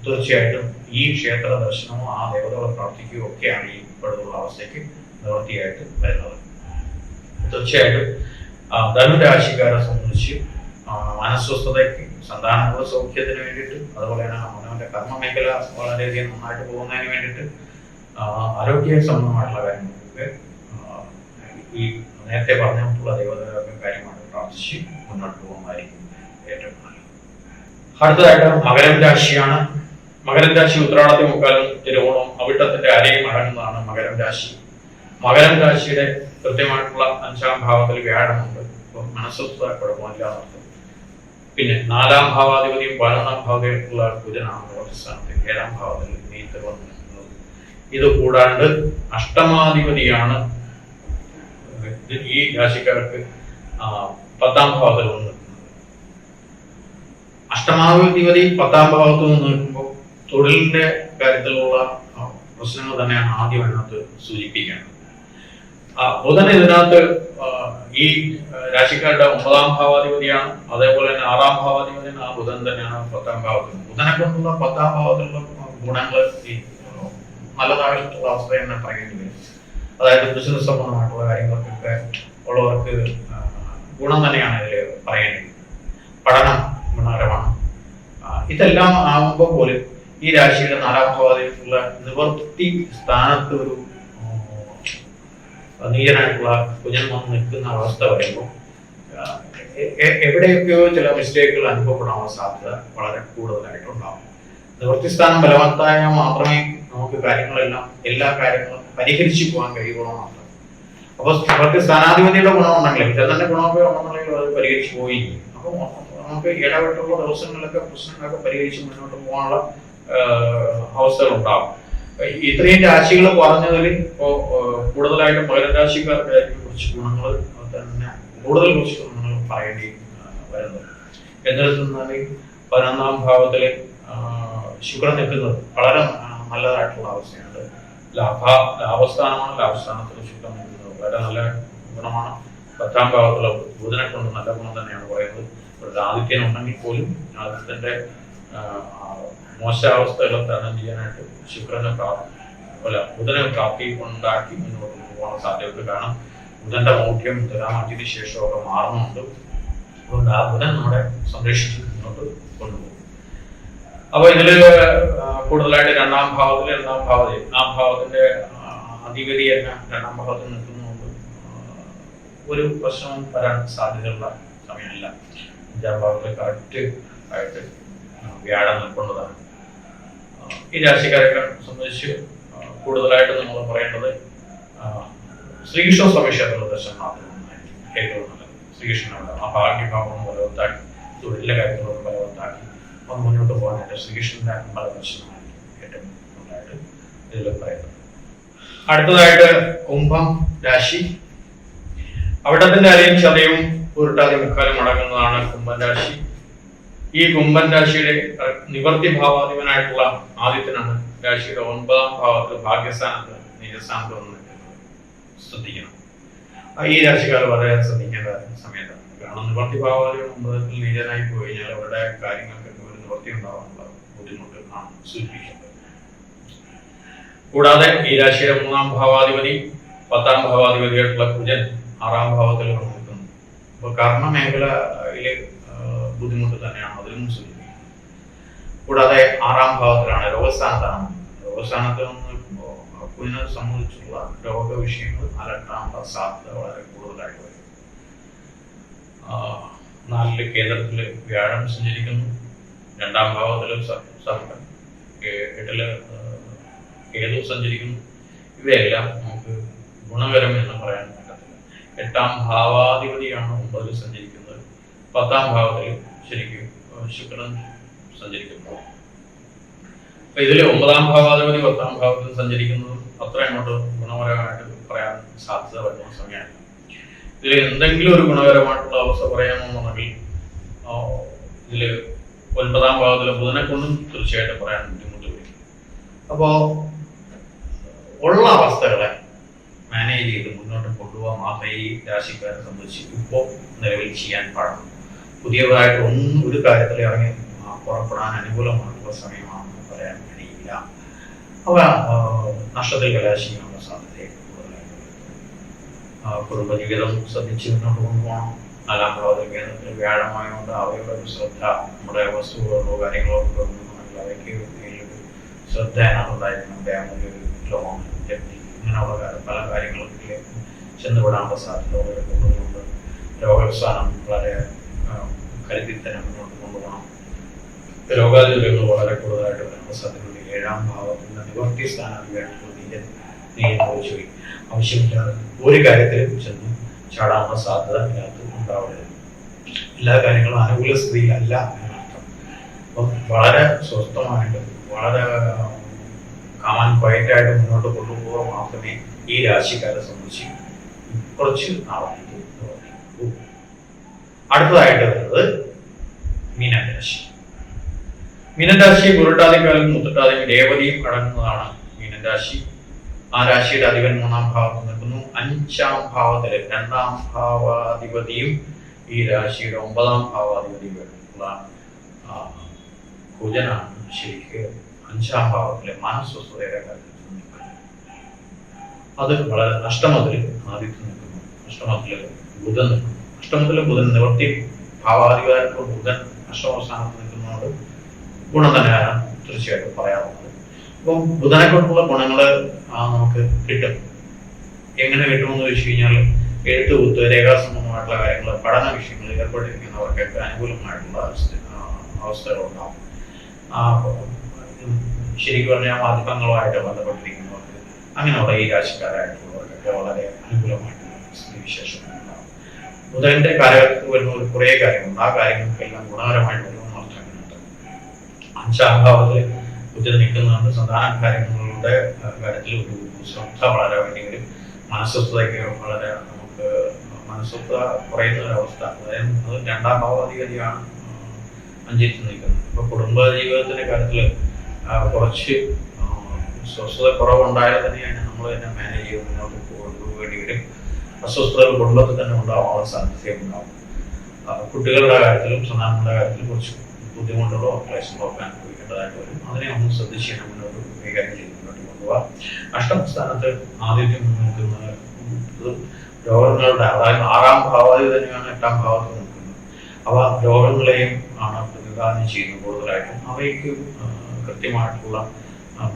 തീർച്ചയായിട്ടും ഈ ക്ഷേത്ര ദർശനമോ ആ ദേവതകളെ പ്രാർത്ഥിക്കുകയോ ഒക്കെയാണ് ഈ ഇപ്പോഴുള്ള അവസ്ഥയ്ക്ക് നിവൃത്തിയായിട്ട് വരുന്നത്. തീർച്ചയായിട്ടും ധനുരാശിക്കാരെ സംബന്ധിച്ച് മനസ്വസ്ഥതയ്ക്ക്, സന്താനങ്ങളുടെ സൗഖ്യത്തിന് വേണ്ടിയിട്ട്, അതുപോലെ തന്നെ അവനവന്റെ കർമ്മ മേഖല വളരെയധികം നന്നായിട്ട് പോകുന്നതിന് വേണ്ടിയിട്ട്, ആരോഗ്യ സംബന്ധമായിട്ടുള്ള കാര്യങ്ങൾക്ക് ഈ നേരത്തെ പറഞ്ഞിട്ടുള്ള ദേവതകളൊക്കെ കാര്യമായിട്ട് പ്രാർത്ഥിച്ച് മുന്നോട്ട് പോകുന്നതായിരിക്കും ഏറ്റവും നല്ലത്. അടുത്തതായിട്ട് മകരം രാശിയാണ്. മകരം രാശി ഉത്രാടത്തെ മുക്കാലും തിരുവോണം അവിട്ടത്തിന്റെ അരയും അടങ്ങുന്നതാണ് മകരം രാശി. മകരം രാശിയുടെ കൃത്യമായിട്ടുള്ള 5ാം ഭാവത്തിൽ വ്യാഴമുണ്ട്. മനസ്വസ്ഥത കുഴപ്പമില്ലാത്ത. പിന്നെ 4ാം ഭാവാധിപതിയും 11ാം ഭാവത്തിലുള്ള ബുധനാണ് പ്രവർത്തിസ്ഥാനത്ത് 7ാം ഭാവത്തിൽ നീത്ത് വന്നിരിക്കുന്നത്. ഇത് കൂടാണ്ട് അഷ്ടമാധിപതിയാണ് ഈ രാശിക്കാർക്ക് 10ാം ഭാവത്തിൽ വന്ന് നിൽക്കുന്നത്. അഷ്ടമാധിപതി 10ാം ഭാവത്തിൽ നിന്ന് നിൽക്കുമ്പോൾ തൊഴിലിന്റെ കാര്യത്തിലുള്ള പ്രശ്നങ്ങൾ തന്നെയാണ് ആദ്യം അതിനകത്ത് സൂചിപ്പിക്കേണ്ടത്. ബുധൻ ഇതിനകത്ത് ഈ രാശിക്കാരുടെ 9ാം ഭാവാധിപതിയാണ്. അതേപോലെ തന്നെ 6ാം ഭാവാധിപതിയാണ് ആ ബുധൻ തന്നെയാണ് 10ാം ഭാവത്തിൽ. ബുധനെ കൊണ്ടുള്ള 10ാം ഭാവത്തിലുള്ള ഗുണങ്ങൾ ഈ നല്ലതായിട്ടുള്ള അവസ്ഥ തന്നെ പറയേണ്ടി വരും. അതായത് ബിസിനസ് സംബന്ധമായിട്ടുള്ള കാര്യങ്ങൾക്കൊക്കെ ഉള്ളവർക്ക് ഗുണം തന്നെയാണ് ഇതിൽ പറയേണ്ടത്. പഠനം ഗുണകരമാണ്. ഇതെല്ലാം ആകുമ്പോൾ പോലും ഈ രാശിയുടെ 4ാം ഭാവത്തിലുള്ള നിവൃത്തി സ്ഥാനത്ത് ഒരു നീചനായിട്ടുള്ള കുഞ്ഞൻ വന്ന് നിൽക്കുന്ന അവസ്ഥ വരുമ്പോൾ എവിടെയൊക്കെയോ ചില മിസ്റ്റേക്കുകൾ അനുഭവപ്പെടാനുള്ള സാധ്യത വളരെ കൂടുതലായിട്ടുണ്ടാവും. നിവൃത്തിസ്ഥാനം ബലവത്തായാൽ മാത്രമേ നമുക്ക് എല്ലാ കാര്യങ്ങളും പരിഹരിച്ചു പോകാൻ കഴിയുള്ളൂ മാത്രം. അപ്പൊ അവർക്ക് സ്ഥാനാധിപതിയുടെ ഗുണമുണ്ടെങ്കിലും തന്നെ ഗുണമൊക്കെ ഉണ്ടെന്നുണ്ടെങ്കിൽ അത് പരിഹരിച്ചു പോയി. അപ്പൊ നമുക്ക് ഇടപെട്ടുള്ള ദിവസങ്ങളിലൊക്കെ പ്രശ്നങ്ങളൊക്കെ പരിഹരിച്ച് മുന്നോട്ട് പോകാനുള്ള അവസ്ഥകൾ ഉണ്ടാകും. ഇത്രയും രാശികൾ പറഞ്ഞതിൽ ഇപ്പോ കൂടുതലായിട്ടും മകര രാശിക്കാർക്കായിരിക്കും കുറച്ച് ഗുണങ്ങൾ തന്നെ കുറച്ച് ഗുണങ്ങൾ പറയേണ്ടി വരുന്നത്. എന്നിരുന്നാല് 11ാം ഭാവത്തില് ശുക്രൻ നിൽക്കുന്നത് വളരെ നല്ലതായിട്ടുള്ള അവസ്ഥയാണ്. ലാഭസ്ഥാനമാണ്. ലാഭസ്ഥാനത്തിൽ ശുക്രൻ നിൽക്കുന്നത് വളരെ നല്ല ഗുണമാണ്. 10ാം ഭാവത്തിലെ ബുധനെ കൊണ്ട് നല്ല ഗുണം തന്നെയാണ് പറയുന്നത്. ആദിത്യൻ ഉണ്ടെങ്കിൽ പോലും ആദിത്യന്റെ മോശാവസ്ഥകളെ തരണം ചെയ്യാനായിട്ട് ബുധനെ പ്രാപ്തി ഉണ്ടാക്കി മുന്നോട്ട് പോകാൻ സാധ്യത. കാരണം ബുധന്റെ മൗഢ്യം തുലാമാറ്റിന് ശേഷമൊക്കെ മാറുന്നുണ്ട്. അതുകൊണ്ട് ആ ബുധൻ നമ്മളെ സംരക്ഷിച്ച് മുന്നോട്ട് കൊണ്ടുപോകും. അപ്പൊ ഇതില് കൂടുതലായിട്ട് 2ാം ഭാവത്തിന്റെ അധിപതി തന്നെ രണ്ടാം ഭാവത്തിൽ നിൽക്കുന്നതുകൊണ്ട് ഒരു പ്രശ്നവും വരാൻ സാധ്യതയുള്ള സമയമല്ല. അഞ്ചാം ഭാവത്തിൽ കറക്റ്റ് ആയിട്ട് വ്യാഴം നിൽക്കുന്നതാണ്. ഈ രാശിക്കാരെ സംബന്ധിച്ച് കൂടുതലായിട്ട് നമ്മൾ പറയേണ്ടത് ശ്രീകൃഷ്ണ സ്വാമി ക്ഷേത്ര ദർശനം മാത്രമായിരിക്കും ഏറ്റവും നല്ലത്. ശ്രീകൃഷ്ണനോട് ആ ഭാഗ്യഭാവം ബലവത്താക്കി, തൊഴിലിന്റെ കാര്യങ്ങളോട് ബലവത്താക്കി ഒന്ന് മുന്നോട്ട് പോകാനായിട്ട് ശ്രീകൃഷ്ണന്റെ ബലദർശനമായിരിക്കും ഏറ്റവും നല്ലതായിട്ട് ഇതിൽ പറയുന്നത്. അടുത്തതായിട്ട് കുംഭം രാശി. അവിടത്തിന്റെ അരയും ചതയും ഉരുട്ടാതി മുക്കാലും അടങ്ങുന്നതാണ് കുംഭൻ രാശി. ഈ കുംഭൻ രാശിയുടെ നിവർത്തി ഭാവാധിപനായിട്ടുള്ള ആദിത്യനാണ് രാശിയുടെ 9ാം ഭാവത്തിൽ ഭാഗ്യസ്ഥാനത്ത് നീചസ്ഥാനത്ത് വന്ന് നിൽക്കുന്നത്. ശ്രദ്ധിക്കണം. ഈ രാശിക്കാർ വളരെ ശ്രദ്ധിക്കേണ്ട സമയത്താണ്. കാരണം നിവർത്തി ഭാവാധിപൻ 9ൽ നീചനായി പോയി കഴിഞ്ഞാൽ അവരുടെ കാര്യങ്ങൾക്കൊക്കെ ഒരു നിവർത്തി ഉണ്ടാവാനുള്ള ബുദ്ധിമുട്ട് ആണ് സൂചിപ്പിക്കുന്നത്. കൂടാതെ ഈ രാശിയുടെ 3ാം ഭാവാധിപതി 10ാം ഭാവാധിപതിയായിട്ടുള്ള കുജൻ 6ാം ഭാവത്തിൽ നിൽക്കുന്നു. അപ്പൊ കർമ്മ മേഖലയില് ബുദ്ധിമുട്ട് തന്നെയാണ് അതിലും സൂചിപ്പിക്കുന്നത്. കൂടാതെ 6ാം ഭാവത്തിലാണ് രോഗസ്ഥാനത്താണ്. രോഗസ്ഥാനത്ത് നിൽക്കുമ്പോൾ കുഞ്ഞിനെ സംബന്ധിച്ചുള്ള രോഗവിഷയങ്ങൾ അലട്ടാനുള്ള സാധ്യത വളരെ കൂടുതലായിട്ട് വരും. 4 കേന്ദ്രത്തില് വ്യാഴം സഞ്ചരിക്കുന്നു. 2ാം ഭാവത്തില് സർപ്പൻ, 8 കേതു സഞ്ചരിക്കുന്നു. ഇവയെല്ലാം നമുക്ക് ഗുണകരം എന്ന് പറയാൻ പറ്റത്തില്ല. 8ാം ഭാവാധിപതിയാണ് 9ൽ സഞ്ചരിക്കുന്നത്. 10ാം ഭാവത്തിൽ ശരിക്കും ശുക്രൻ സഞ്ചരിക്കുന്നു. അപ്പൊ ഇതില് 9ാം ഭാവാധിപതി 10ാം ഭാവത്തിൽ സഞ്ചരിക്കുന്നതും അത്ര അങ്ങോട്ട് ഗുണപരമായിട്ട് പറയാൻ സാധ്യത വരുന്ന സമയമാണ്. ഇതിൽ എന്തെങ്കിലും ഒരു ഗുണകരമായിട്ടുള്ള അവസ്ഥ പറയാമെന്നുണ്ടെങ്കിൽ ഇതില് 9ാം ഭാവത്തിലെ ബുധനെ കൊണ്ടും തീർച്ചയായിട്ടും പറയാൻ ബുദ്ധിമുട്ട് വരും. അപ്പോ ഉള്ള അവസ്ഥകളെ മാനേജ് ചെയ്ത് മുന്നോട്ട് കൊണ്ടുപോകാൻ മാത്രമേ ഈ രാശിക്കാരെ സംബന്ധിച്ച് ഇപ്പോൾ നിലവിൽ ചെയ്യാൻ പാടുള്ളൂ. പുതിയതായിട്ട് ഒരു കാര്യത്തിൽ ഇറങ്ങി പുറപ്പെടാൻ അനുകൂലമായിട്ടുള്ള സമയമാണെന്ന് പറയാൻ കഴിയില്ല. അവ നഷ്ടത്തിൽ കലാശിക്കാനുള്ള സാധ്യത കൂടുതലായിട്ട്. കുടുംബജീവിതം ശ്രദ്ധിച്ച് മുന്നോട്ട് കൊണ്ടുപോകണം. 4ാം ഭാവത്തിൽ കേന്ദ്രത്തിൽ വ്യാഴമായതുകൊണ്ട് അവയുടെ ഒരു ശ്രദ്ധ, നമ്മുടെ വസ്തുക്കളോ കാര്യങ്ങളോ കൊണ്ടുപോകണമെങ്കിൽ അവയ്ക്ക് ശ്രദ്ധ അതിനകത്തുണ്ടായിരിക്കണം. ഫാമിലി, ലോൺ, ജപ്തി, ഇങ്ങനെയുള്ള പല കാര്യങ്ങൾക്ക് ചെന്നുവിടാനുള്ള സാധ്യത വളരെ കൂടുതലുണ്ട്. രോഗസ്ഥാനം വളരെ കരുതി തന്നെ മുന്നോട്ട് കൊണ്ടുപോകണം. രോഗാതുരങ്ങൾ വളരെ കൂടുതലായിട്ട് വരാനുള്ള സാധ്യതയുണ്ട്. 7ാം ഭാവത്തിന്റെ നിവർത്തി സ്ഥാനാധിപതിയായിട്ടുള്ള നീതി ആവശ്യമില്ലാതെ ഒരു കാര്യത്തിലും ചെന്ന് ചാടാനുള്ള സാധ്യത ഇതിനകത്ത് ഉണ്ടാവരുത്. എല്ലാ കാര്യങ്ങളും അനുകൂല സ്ഥിതിയിലല്ല എന്നർത്ഥം. അപ്പം വളരെ സ്വസ്ഥമായിട്ട് വളരെ കാമാൻ ക്വയറ്റായിട്ട് മുന്നോട്ട് കൊണ്ടുപോകാൻ മാത്രമേ ഈ രാശിക്കാരെ സംബന്ധിച്ച് കുറച്ച് നാളത്തേക്ക് പ്രവർത്തിക്കൂ. അടുത്തതായിട്ട് വരുന്നത് മീനൻ രാശി. മീനൻ രാശി പുരട്ടാതിക്കാലും മുത്തട്ടാതിയും രേവതിയും അടങ്ങുന്നതാണ് മീനൻ രാശി. ആ രാശിയുടെ അധിപൻ 3ാം ഭാവത്തിൽ നിൽക്കുന്നു. 5ാം ഭാവത്തില് 2ാം ഭാവാധിപതിയും ഈ രാശിയുടെ 9ാം ഭാവാധിപതിയുമായിട്ടുള്ള കുജനാണ് ശരിക്ക് 5ാം ഭാവത്തിലെ മനസ്വസ്ഥതയുടെ കാര്യത്തിൽ നിൽക്കുന്നത്. അത് വളരെ അഷ്ടമത്തില് ആദിത്യം നിൽക്കുന്നു. അഷ്ടമത്തില് ബുധൻ നിൽക്കുന്നു. അഷ്ടമത്തില് ബുധൻ നിവർത്തി ഭാവാധിപതിയായിട്ടുള്ള ബുധൻ അഷ്ടമസ്ഥാനത്ത് നിൽക്കുന്നതുകൊണ്ട് ഗുണം തന്നെയാണ് തീർച്ചയായിട്ടും പറയാവുന്നത്. അപ്പം ബുധനെ കൊണ്ടുള്ള ഗുണങ്ങള് നമുക്ക് കിട്ടും. എങ്ങനെ കിട്ടുമെന്ന് വെച്ച് കഴിഞ്ഞാൽ എഴുത്ത്, കുത്ത്, രേഖാസംബന്ധമായിട്ടുള്ള കാര്യങ്ങൾ, പഠന വിഷയങ്ങളിൽ ഏർപ്പെട്ടിരിക്കുന്നവർക്കൊക്കെ അനുകൂലമായിട്ടുള്ള അവസ്ഥകളുണ്ടാവും. ശരിക്കും പറഞ്ഞാൽ മാധ്യമങ്ങളുമായിട്ട് ബന്ധപ്പെട്ടിരിക്കുന്നവർക്ക്, അങ്ങനെയുള്ള ഈ രാശിക്കാരായിട്ടുള്ളവർക്കൊക്കെ വളരെ അനുകൂലമായിട്ടുള്ള സ്ഥിതിവിശേഷങ്ങളുണ്ടാവും. ബുധന്റെ കാലഘട്ടത്തിൽ വരുന്ന കുറേ കാര്യങ്ങളുണ്ട്. ആ കാര്യങ്ങൾക്കെല്ലാം ഗുണകരമായിട്ട് വരുമെന്ന് അർത്ഥമാക്കുന്നുണ്ട്. 5ാം ഭാവത്തിൽ ബുധൻ നിൽക്കുന്നതുകൊണ്ട് സന്താന കാര്യങ്ങളുടെ കാര്യത്തിൽ ഒരു ശ്രദ്ധ വളരെ വേണ്ടി വരും. മനസ്വസ്ഥതയ്ക്ക് വളരെ നമുക്ക് മനസ്വസ്ഥത കുറയുന്ന ഒരവസ്ഥ. അതായത് 2ാം ഭാവാധിപതിയാണ് 5ൽ നിൽക്കുന്നത്. ഇപ്പൊ കുടുംബ ജീവിതത്തിന്റെ കാര്യത്തില് കുറച്ച് സ്വസ്ഥത കുറവുണ്ടായാൽ തന്നെയാണ് നമ്മൾ തന്നെ മാനേജ് ചെയ്ത് മുന്നോട്ട് കൊണ്ടുപോകേണ്ടി വരും. അസ്വസ്ഥതകൾ കുടുംബത്തിൽ തന്നെ ഉണ്ടാവാനുള്ള സാധ്യതയുണ്ടാവും. കുട്ടികളുടെ കാര്യത്തിലും സന്താനങ്ങളുടെ കാര്യത്തിലും കുറച്ച് ബുദ്ധിമുട്ടുകളോ ക്ലേശങ്ങളോ ഒക്കെ അനുഭവിക്കേണ്ടതായിട്ട് വരും. അതിനെ ഒന്ന് ശ്രദ്ധിച്ച് മുന്നോട്ട് കൈകാര്യം ചെയ്ത് മുന്നോട്ട് കൊണ്ടുപോകാം. അഷ്ടമസ്ഥാനത്ത് ആദിത്യം നിൽക്കുന്നത് രോഗങ്ങളുടെ, അതായത് 6ാം ഭാവാധിപതി തന്നെയാണ് 8ാം ഭാവത്തിൽ നിൽക്കുന്നത്. അവ രോഗങ്ങളെയും ആണ് പ്രതിനിധാനം ചെയ്യുന്നത് കൂടുതലായിട്ടും. അവയ്ക്ക് കൃത്യമായിട്ടുള്ള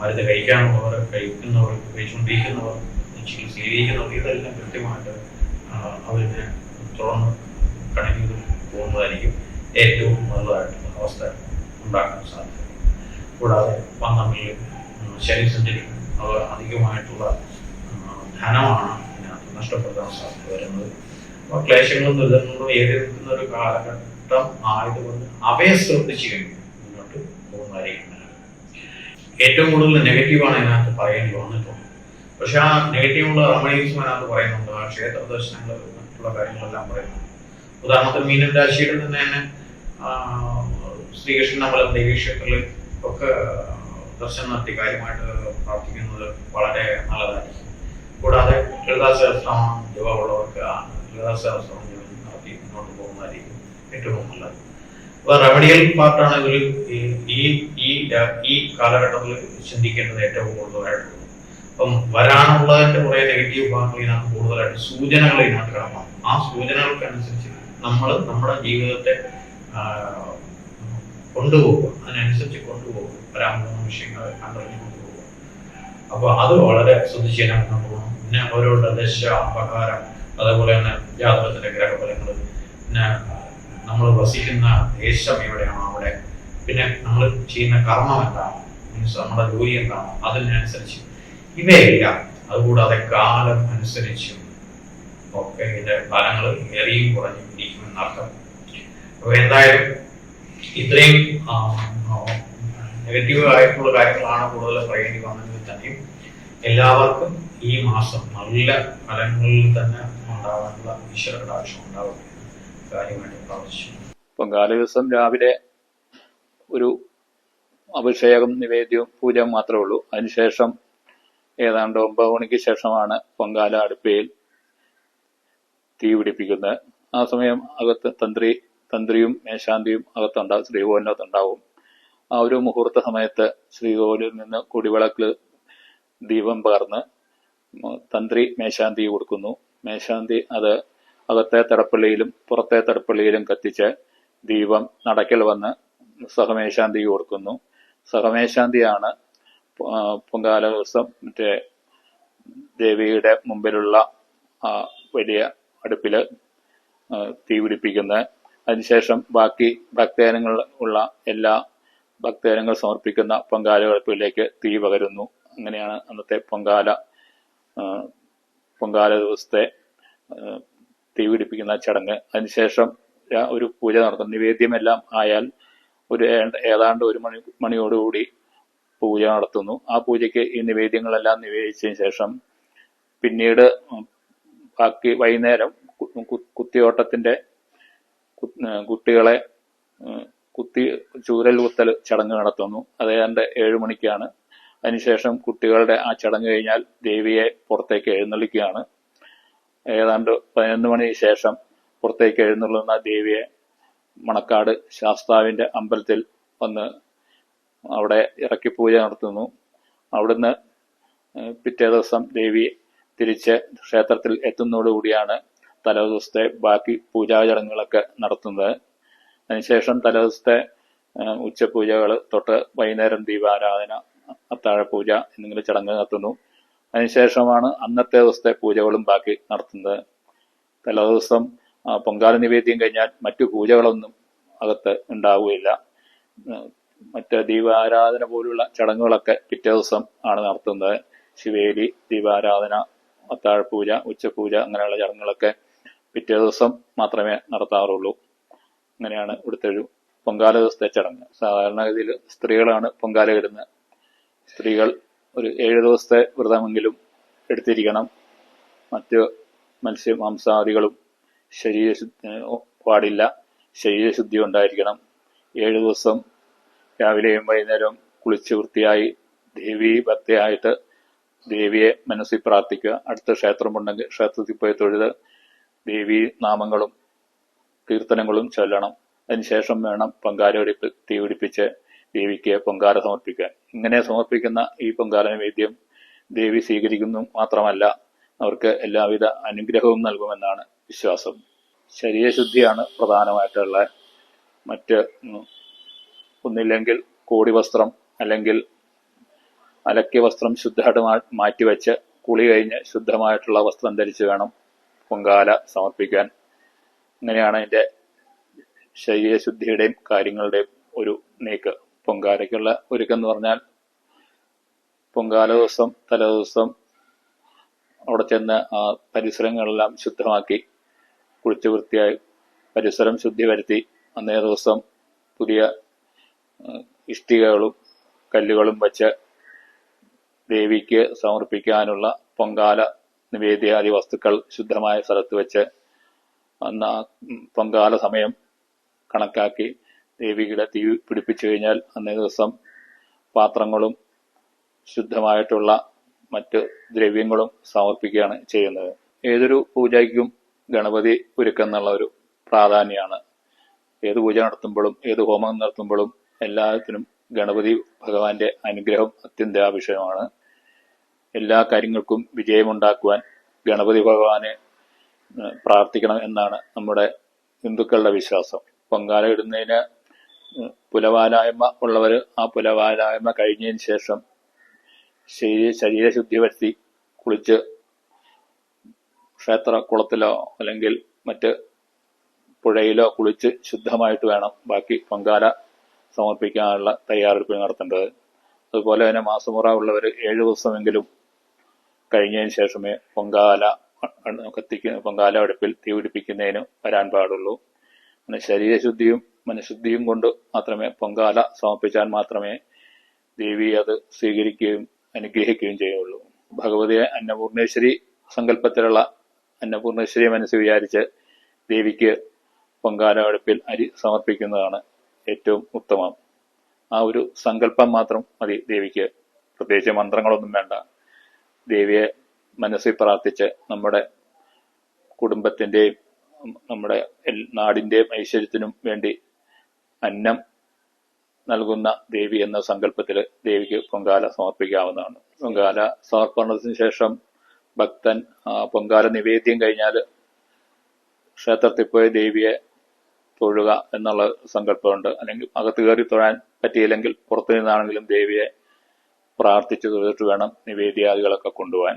മരുന്ന് കഴിക്കാനുള്ളവർ, കഴിച്ചുകൊണ്ടിരിക്കുന്നവർ ചികിത്സയിലേക്ക് ഇതെല്ലാം കൃത്യമായിട്ട് അവരിനെ തുറന്ന് കണക്ട് പോകുന്നതായിരിക്കും ഏറ്റവും നല്ലതായിട്ടുള്ള അവസ്ഥ ഉണ്ടാക്കാൻ സാധിക്കും. കൂടാതെ പന്ത്രണ്ടിൽ ശനി സഞ്ചരിക്കും. അത് അധികമായിട്ടുള്ള ധനമാണ് ഇതിനകത്ത് നഷ്ടപ്പെടുത്താൻ സാധ്യത വരുന്നത്. അപ്പോൾ ക്ലേശങ്ങളും ദുരിതങ്ങളും ഏറി നിൽക്കുന്ന ഒരു കാലഘട്ടം ആയതുകൊണ്ട് അവയെ ശ്രദ്ധിച്ചു കഴിഞ്ഞു മുന്നോട്ട് പോകുന്നതായിരിക്കും. ഏറ്റവും കൂടുതൽ നെഗറ്റീവാണ് ഇതിനകത്ത് പറയേണ്ടി വന്നിട്ടുള്ളത്. പക്ഷെ ആ നെഗറ്റീവുള്ള റമണീസും അതിനകത്ത് പറയുന്നുണ്ട്. ആ ക്ഷേത്ര ദർശനങ്ങൾ മറ്റുള്ള കാര്യങ്ങളെല്ലാം പറയുന്നുണ്ട്. ഉദാഹരണത്തിന് മീനൻ രാശിയുടെ തന്നെ ശ്രീകൃഷ്ണൻ അമ്പലം ദേവീക്ഷേത്രങ്ങളിൽ ഒക്കെ ദർശനം നടത്തി കാര്യമായിട്ട് പ്രാർത്ഥിക്കുന്നത് വളരെ നല്ലതായിരിക്കും. കൂടാതെ ലളിതാ സഹസ്രനാമം ജപമുള്ളവർക്ക് ലളിതാ സഹസ്രനാമം നടത്തി മുന്നോട്ട് പോകുന്നതായിരിക്കും ഏറ്റവും നല്ലത്. അപ്പൊ റെമഡിയൽ പാർട്ടാണ് ഇതിൽ ഈ കാലഘട്ടത്തിൽ ചിന്തിക്കേണ്ടത് ഏറ്റവും കൂടുതലായിട്ടുള്ളത്. അപ്പം വരാനുള്ളതിന്റെ കുറെ നെഗറ്റീവ് ഭാഗങ്ങൾ ഇതിനകത്ത് കൂടുതലായിട്ട് സൂചനകൾ ഇതിനകത്ത് കിടക്കണം. ആ സൂചനകൾക്കനുസരിച്ച് നമ്മൾ നമ്മുടെ ജീവിതത്തെ കൊണ്ടുപോകുക, അതിനനുസരിച്ച് കൊണ്ടുപോകുക, വരാൻ പോകുന്ന വിഷയങ്ങൾ കണ്ടറിഞ്ഞ് കൊണ്ടുപോകുക. അപ്പൊ അത് വളരെ ശ്രദ്ധിച്ച് തന്നെ മുന്നോട്ട് പോകണം. പിന്നെ ഓരോരുടെ ദശ അപകാരം, അതേപോലെ തന്നെ ജാതകത്തിന്റെ ഗ്രഹഫലങ്ങൾ, പിന്നെ നമ്മൾ വസിക്കുന്ന ദേശം എവിടെയാണോ അവിടെ, പിന്നെ നമ്മൾ ചെയ്യുന്ന കർമ്മം എന്താണ്, മീൻസ് നമ്മുടെ ജോലി എന്താണ്, അതിനനുസരിച്ച് ഇവയെല്ലാം, അതുകൂടാതെ കാലം അനുസരിച്ചും ഒക്കെ ഇതിന്റെ ഫലങ്ങൾ ഏറിയും കുറഞ്ഞും ഇരിക്കുമെന്നർത്ഥം. അപ്പൊ എന്തായാലും ഇത്രയും നെഗറ്റീവ് ആയിട്ടുള്ള കാര്യങ്ങളാണ് കൂടുതൽ പറയേണ്ടി വന്നതെങ്കിൽ തന്നെയും എല്ലാവർക്കും ഈ മാസം നല്ല ഫലങ്ങളിൽ തന്നെ ഉണ്ടാകാനുള്ള ഈശ്വര കടാക്ഷം ഉണ്ടാവും കാര്യമായിട്ട് പ്രാർത്ഥിച്ചു. പൊങ്കാല ദിവസം രാവിലെ ഒരു അഭിഷേകം, നിവേദ്യവും പൂജ മാത്രമേ ഉള്ളൂ. അതിനുശേഷം ഏതാണ്ട് 9 മണിക്ക് ശേഷമാണ് പൊങ്കാല അടുപ്പയിൽ തീ പിടിപ്പിക്കുന്നത്. ആ സമയം അകത്ത് തന്ത്രിയും മേശാന്തിയും അകത്തുണ്ടാവും, ശ്രീകോവിലിനകത്തുണ്ടാവും. ആ ഒരു മുഹൂർത്ത സമയത്ത് ശ്രീകോവിലിൽ നിന്ന് കുടിവിളക്കിൽ ദീപം പകർന്ന് തന്ത്രി മേശാന്തി കൊടുക്കുന്നു. മേശാന്തി അത് അകത്തെ തടപ്പള്ളിയിലും പുറത്തെ തടപ്പള്ളിയിലും കത്തിച്ച് ദീപം നടക്കൽ വന്ന് സഹമേശാന്തി കൊടുക്കുന്നു. സഹമേശാന്തിയാണ് പൊങ്കാല ദിവസം മറ്റേ ദേവിയുടെ മുമ്പിലുള്ള വലിയ അടുപ്പില് തീ പിടിപ്പിക്കുന്നത്. അതിനുശേഷം ബാക്കി ഭക്തജനങ്ങൾ ഉള്ള എല്ലാ ഭക്തജനങ്ങൾ സമർപ്പിക്കുന്ന പൊങ്കാല അടുപ്പിലേക്ക് തീ പകരുന്നു. അങ്ങനെയാണ് അന്നത്തെ പൊങ്കാല ദിവസത്തെ തീ പിടിപ്പിക്കുന്ന ചടങ്ങ്. അതിനുശേഷം ഒരു പൂജ നടത്തും. നിവേദ്യമെല്ലാം ആയാൽ ഏതാണ്ട് 1 മണിയോടുകൂടി പൂജ നടത്തുന്നു. ആ പൂജയ്ക്ക് ഈ നിവേദ്യങ്ങളെല്ലാം നിവേദിച്ചതിന് ശേഷം പിന്നീട് ബാക്കി വൈകുന്നേരം കുത്തിയോട്ടത്തിന്റെ കുട്ടികളെ ചൂരൽ കുത്തൽ ചടങ്ങ് നടത്തുന്നു. അത് ഏതാണ്ട് 7 മണിക്കാണ്. അതിനുശേഷം കുട്ടികളുടെ ആ ചടങ്ങ് കഴിഞ്ഞാൽ ദേവിയെ പുറത്തേക്ക് എഴുന്നള്ളിക്കുകയാണ്. ഏതാണ്ട് 11 മണിക്ക് ശേഷം പുറത്തേക്ക് എഴുന്നള്ളുന്ന ദേവിയെ മണക്കാട് ശാസ്താവിന്റെ അമ്പലത്തിൽ വന്ന് അവിടെ ഇറക്കി പൂജ നടത്തുന്നു. അവിടുന്ന് പിറ്റേ ദിവസം ദേവി തിരിച്ച് ക്ഷേത്രത്തിൽ എത്തുന്നതോടുകൂടിയാണ് തലേദിവസത്തെ ബാക്കി പൂജാചടങ്ങുകളൊക്കെ നടത്തുന്നത്. അതിനുശേഷം തലേദിവസത്തെ ഉച്ചപൂജകൾ തൊട്ട് വൈകുന്നേരം ദീപാരാധന, അത്താഴപൂജ എന്നിങ്ങനെ ചടങ്ങ് നടത്തുന്നു. അതിനുശേഷമാണ് അന്നത്തെ ദിവസത്തെ പൂജകളും ബാക്കി നടത്തുന്നത്. തലേദിവസം പൊങ്കാല നിവേദ്യം കഴിഞ്ഞാൽ മറ്റു പൂജകളൊന്നും അകത്ത് ഉണ്ടാവുകയില്ല. മറ്റ് ദീപാരാധന പോലുള്ള ചടങ്ങുകളൊക്കെ പിറ്റേ ദിവസം ആണ് നടത്തുന്നത്. ശിവേലി, ദീപാരാധന, അത്താഴപൂജ, ഉച്ചപൂജ അങ്ങനെയുള്ള ചടങ്ങുകളൊക്കെ പിറ്റേ ദിവസം മാത്രമേ നടത്താറുള്ളൂ. അങ്ങനെയാണ് ഇവിടുത്തെ ഒരു പൊങ്കാല ദിവസത്തെ ചടങ്ങ്. സാധാരണഗതിയിൽ സ്ത്രീകളാണ് പൊങ്കാല ഇടുന്നത്. സ്ത്രീകൾ ഒരു 7 ദിവസത്തെ വ്രതമെങ്കിലും എടുത്തിരിക്കണം. മറ്റ് മാംസാദികളും പാടില്ല. ശരീരശുദ്ധി ഉണ്ടായിരിക്കണം. 7 ദിവസം രാവിലെയും വൈകുന്നേരവും കുളിച്ച് വൃത്തിയായി ദേവീ ഭക്തിയായിട്ട് ദേവിയെ മനസ്സിൽ പ്രാർത്ഥിക്കുക. അടുത്ത ക്ഷേത്രമുണ്ടെങ്കിൽ ക്ഷേത്രത്തിൽ പോയി തൊഴുത് ദേവീ നാമങ്ങളും കീർത്തനങ്ങളും ചൊല്ലണം. അതിനുശേഷം വേണം പൊങ്കാല തീ പിടിപ്പിച്ച് ദേവിക്ക് പൊങ്കാല സമർപ്പിക്കാൻ. ഇങ്ങനെ സമർപ്പിക്കുന്ന ഈ പൊങ്കാല നിവേദ്യം ദേവി സ്വീകരിക്കുന്നു മാത്രമല്ല, അവർക്ക് എല്ലാവിധ അനുഗ്രഹവും നൽകുമെന്നാണ് വിശ്വാസം. ശരീരശുദ്ധിയാണ് പ്രധാനമായിട്ടുള്ള. മറ്റ് ഒന്നില്ലെങ്കിൽ കോടി വസ്ത്രം അല്ലെങ്കിൽ അലക്കിയ വസ്ത്രം ശുദ്ധമായിട്ട് മാറ്റിവെച്ച് കുളി കഴിഞ്ഞ് ശുദ്ധമായിട്ടുള്ള വസ്ത്രം ധരിച്ച് വേണം പൊങ്കാല സമർപ്പിക്കാൻ. അങ്ങനെയാണ് അതിന്റെ ശരീരശുദ്ധിയുടെയും കാര്യങ്ങളുടെയും ഒരു നീക്ക്. പൊങ്കാലയ്ക്കുള്ള ഒരുക്കം എന്ന് പറഞ്ഞാൽ പൊങ്കാല ദിവസം തലേദിവസം അവിടെ ചെന്ന് ആ പരിസരങ്ങളെല്ലാം ശുദ്ധമാക്കി കുളിച്ച് വൃത്തിയായി പരിസരം ശുദ്ധി വരുത്തി അന്നേ ദിവസം പുതിയ ഇഷ്ടികകളും കല്ലുകളും വച്ച് ദേവിക്ക് സമർപ്പിക്കാനുള്ള പൊങ്കാല നിവേദ്യാദി വസ്തുക്കൾ ശുദ്ധമായ സ്ഥലത്ത് വെച്ച് അന്ന് ആ പൊങ്കാല സമയം കണക്കാക്കി ദേവിയുടെ തീ പിടിപ്പിച്ചു കഴിഞ്ഞാൽ അന്നേ ദിവസം പാത്രങ്ങളും ശുദ്ധമായിട്ടുള്ള മറ്റ് ദ്രവ്യങ്ങളും സമർപ്പിക്കുകയാണ് ചെയ്യുന്നത്. ഏതൊരു പൂജയ്ക്കും ഗണപതി ഒരുക്കം എന്നുള്ള ഒരു പ്രാധാന്യമാണ്. ഏത് പൂജ നടത്തുമ്പോഴും ഏത് ഹോമം നടത്തുമ്പോഴും എല്ലാത്തിനും ഗണപതി ഭഗവാന്റെ അനുഗ്രഹം അത്യന്താപേക്ഷിതമാണ്. എല്ലാ കാര്യങ്ങൾക്കും വിജയമുണ്ടാക്കുവാൻ ഗണപതി ഭഗവാനെ പ്രാർത്ഥിക്കണം എന്നാണ് നമ്മുടെ ഹിന്ദുക്കളുടെ വിശ്വാസം. പൊങ്കാല ഇടുന്നതിന് പുലവാലായ്മ ഉള്ളവര് ആ പുലവാലായ്മ കഴിഞ്ഞതിന് ശേഷം ശരീരശുദ്ധി വരുത്തി കുളിച്ച് ക്ഷേത്ര കുളത്തിലോ അല്ലെങ്കിൽ മറ്റ് പുഴയിലോ കുളിച്ച് ശുദ്ധമായിട്ട് വേണം ബാക്കി പൊങ്കാല സമർപ്പിക്കാനുള്ള തയ്യാറെടുപ്പ് നടത്തേണ്ടത്. അതുപോലെ തന്നെ മാസമുറ ഉള്ളവർ 7 ദിവസമെങ്കിലും കഴിഞ്ഞതിന് ശേഷമേ പൊങ്കാല അടുപ്പിൽ തീ പിടിപ്പിക്കുന്നതിന് വരാൻ പാടുള്ളൂ. അങ്ങനെ ശരീരശുദ്ധിയും മനഃശുദ്ധിയും കൊണ്ട് മാത്രമേ പൊങ്കാല സമർപ്പിച്ചാൽ മാത്രമേ ദേവി അത് സ്വീകരിക്കുകയും അനുഗ്രഹിക്കുകയും ചെയ്യുള്ളൂ. ഭഗവതിയെ അന്നപൂർണേശ്വരി സങ്കല്പത്തിലുള്ള അന്നപൂർണേശ്വരി മനസ്സ് വിചാരിച്ച് ദേവിക്ക് പൊങ്കാല അടുപ്പിൽ അരി സമർപ്പിക്കുന്നതാണ് ഏറ്റവും ഉത്തമം. ആ ഒരു സങ്കല്പം മാത്രം മതി ദേവിക്ക്. പ്രത്യേകിച്ച് മന്ത്രങ്ങളൊന്നും വേണ്ട. ദേവിയെ മനസ്സിൽ പ്രാർത്ഥിച്ച് നമ്മുടെ കുടുംബത്തിന്റെയും നമ്മുടെ നാടിന്റെയും ഐശ്വര്യത്തിനും വേണ്ടി അന്നം നൽകുന്ന ദേവി എന്ന സങ്കല്പത്തിൽ ദേവിക്ക് പൊങ്കാല സമർപ്പിക്കാവുന്നതാണ്. പൊങ്കാല സമർപ്പണത്തിന് ശേഷം ഭക്തൻ പൊങ്കാല നിവേദ്യം കഴിഞ്ഞാൽ ക്ഷേത്രത്തിൽ പോയി ദേവിയെ തൊഴുക എന്നുള്ള സങ്കല്പമുണ്ട്. അല്ലെങ്കിൽ അകത്ത് കയറി തൊഴാൻ പറ്റിയില്ലെങ്കിൽ പുറത്തു നിന്നാണെങ്കിലും ദേവിയെ പ്രാർത്ഥിച്ചു തൊഴുതിട്ട് വേണം നിവേദ്യാദികളൊക്കെ കൊണ്ടുപോകാൻ.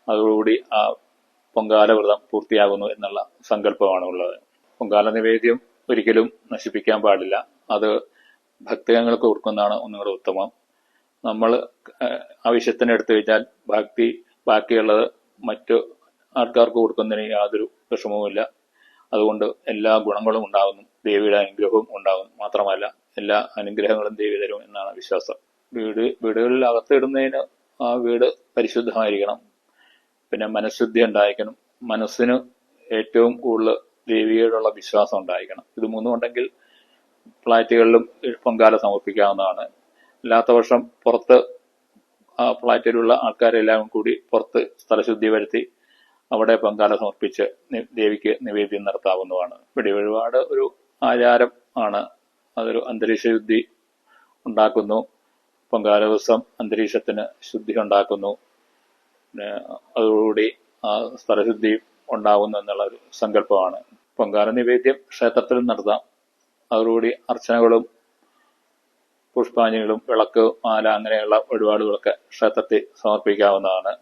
അതോടുകൂടി ആ പൊങ്കാല വ്രതം പൂർത്തിയാകുന്നു എന്നുള്ള സങ്കല്പമാണ് ഉള്ളത്. പൊങ്കാല നിവേദ്യം ഒരിക്കലും നശിപ്പിക്കാൻ പാടില്ല. അത് ഭക്തജനങ്ങൾക്ക് കൊടുക്കുന്നതാണ് ഒന്നുകൂടെ ഉത്തമം. നമ്മൾ ആവശ്യത്തിന് എടുത്തു കഴിഞ്ഞാൽ ബാക്കിയുള്ളത് മറ്റു ആൾക്കാർക്ക് കൊടുക്കുന്നതിന് യാതൊരു വിഷമവുമില്ല. അതുകൊണ്ട് എല്ലാ ഗുണങ്ങളും ഉണ്ടാകുന്നു, ദേവിയുടെ അനുഗ്രഹവും ഉണ്ടാകും. മാത്രമല്ല എല്ലാ അനുഗ്രഹങ്ങളും ദേവി തരും എന്നാണ് വിശ്വാസം. വീടുകളിൽ അകത്തിടുന്നതിന് ആ വീട് പരിശുദ്ധമായിരിക്കണം. പിന്നെ മനഃശുദ്ധി ഉണ്ടായിരിക്കണം. മനസ്സിന് ഏറ്റവും കൂടുതൽ ദേവിയോടുള്ള വിശ്വാസം ഉണ്ടായിരിക്കണം. ഇത് മൂന്നും ഉണ്ടെങ്കിൽ ഫ്ലാറ്റുകളിലും പൊങ്കാല സമർപ്പിക്കാവുന്നതാണ്. അല്ലാത്ത വർഷം പുറത്ത് ആ ഫ്ലാറ്റിലുള്ള ആൾക്കാരെല്ലാം കൂടി പുറത്ത് സ്ഥലശുദ്ധി വരുത്തി അവിടെ പൊങ്കാല സമർപ്പിച്ച് ദേവിക്ക് നിവേദ്യം നടത്താവുന്നതാണ്. വെടിവഴിപാട് ഒരു ആചാരം ആണ്. അതൊരു അന്തരീക്ഷ ശുദ്ധി ഉണ്ടാക്കുന്നു. പൊങ്കാല ദിവസം അന്തരീക്ഷത്തിന് ശുദ്ധി ഉണ്ടാക്കുന്നു. അതോടുകൂടി ആ സ്ഥലശുദ്ധി ഉണ്ടാകുന്നു എന്നുള്ള ഒരു സങ്കല്പമാണ്. പൊങ്കാല നിവേദ്യം ക്ഷേത്രത്തിൽ നടത്താം. അതോടുകൂടി അർച്ചനകളും പുഷ്പാഞ്ജലികളും വിളക്ക് മാല അങ്ങനെയുള്ള വഴിപാടുകളൊക്കെ ക്ഷേത്രത്തിൽ സമർപ്പിക്കാവുന്നതാണ്.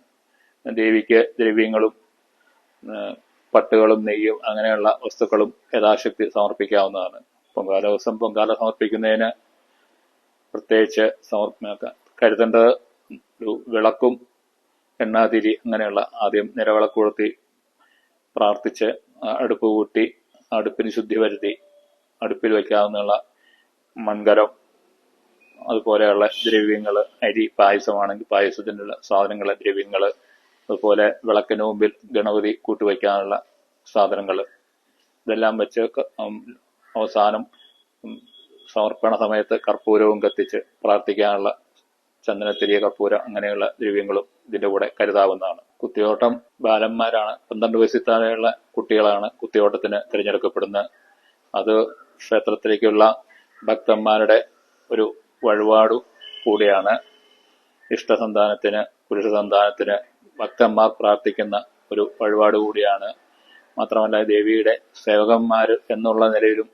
ദേവിക്ക് ദ്രവ്യങ്ങളും പട്ടുകളും നെയ്യും അങ്ങനെയുള്ള വസ്തുക്കളും യഥാശക്തി സമർപ്പിക്കാവുന്നതാണ്. പൊങ്കാല ദിവസം പൊങ്കാല സമർപ്പിക്കുന്നതിന് പ്രത്യേകിച്ച് കരുതേണ്ടത് ഒരു വിളക്കും എണ്ണാതിരി അങ്ങനെയുള്ള ആദ്യം നിലവിളക്ക് കൊളുത്തി പ്രാർത്ഥിച്ച് അടുപ്പ് കൂട്ടി അടുപ്പിന് ശുദ്ധി വരുത്തി അടുപ്പിൽ വയ്ക്കാവുന്ന മൺകരം, അതുപോലെയുള്ള ദ്രവ്യങ്ങൾ, അരി പായസമാണെങ്കിൽ പായസത്തിനുള്ള സാധനങ്ങൾ, ദ്രവ്യങ്ങൾ, അതുപോലെ വിളക്കിന് മുമ്പിൽ ഗണപതി കൂട്ടുവയ്ക്കാനുള്ള സാധനങ്ങൾ, ഇതെല്ലാം വെച്ച് അവസാനം സമർപ്പണ സമയത്ത് കർപ്പൂരവും കത്തിച്ച് പ്രാർത്ഥിക്കാനുള്ള ചന്ദനത്തിരിയ കർപ്പൂരം അങ്ങനെയുള്ള ദ്രവ്യങ്ങളും ഇതിന്റെ കൂടെ കരുതാവുന്നതാണ്. കുത്തിയോട്ടം ബാലന്മാരാണ്, 12 വയസ്സിൽ താഴെയുള്ള കുട്ടികളാണ് കുത്തിയോട്ടത്തിന് തിരഞ്ഞെടുക്കപ്പെടുന്നത്. അത് ക്ഷേത്രത്തിലേക്കുള്ള ഭക്തന്മാരുടെ ഒരു വഴിപാടു കൂടിയാണ്. ഇഷ്ടസന്താനത്തിന്, പുരുഷ സന്താനത്തിന് ഭക്തന്മാർ പ്രാർത്ഥിക്കുന്ന ഒരു വഴിപാട് കൂടിയാണ്. മാത്രമല്ല ദേവിയുടെ സേവകന്മാർ എന്നുള്ള നിലയിലും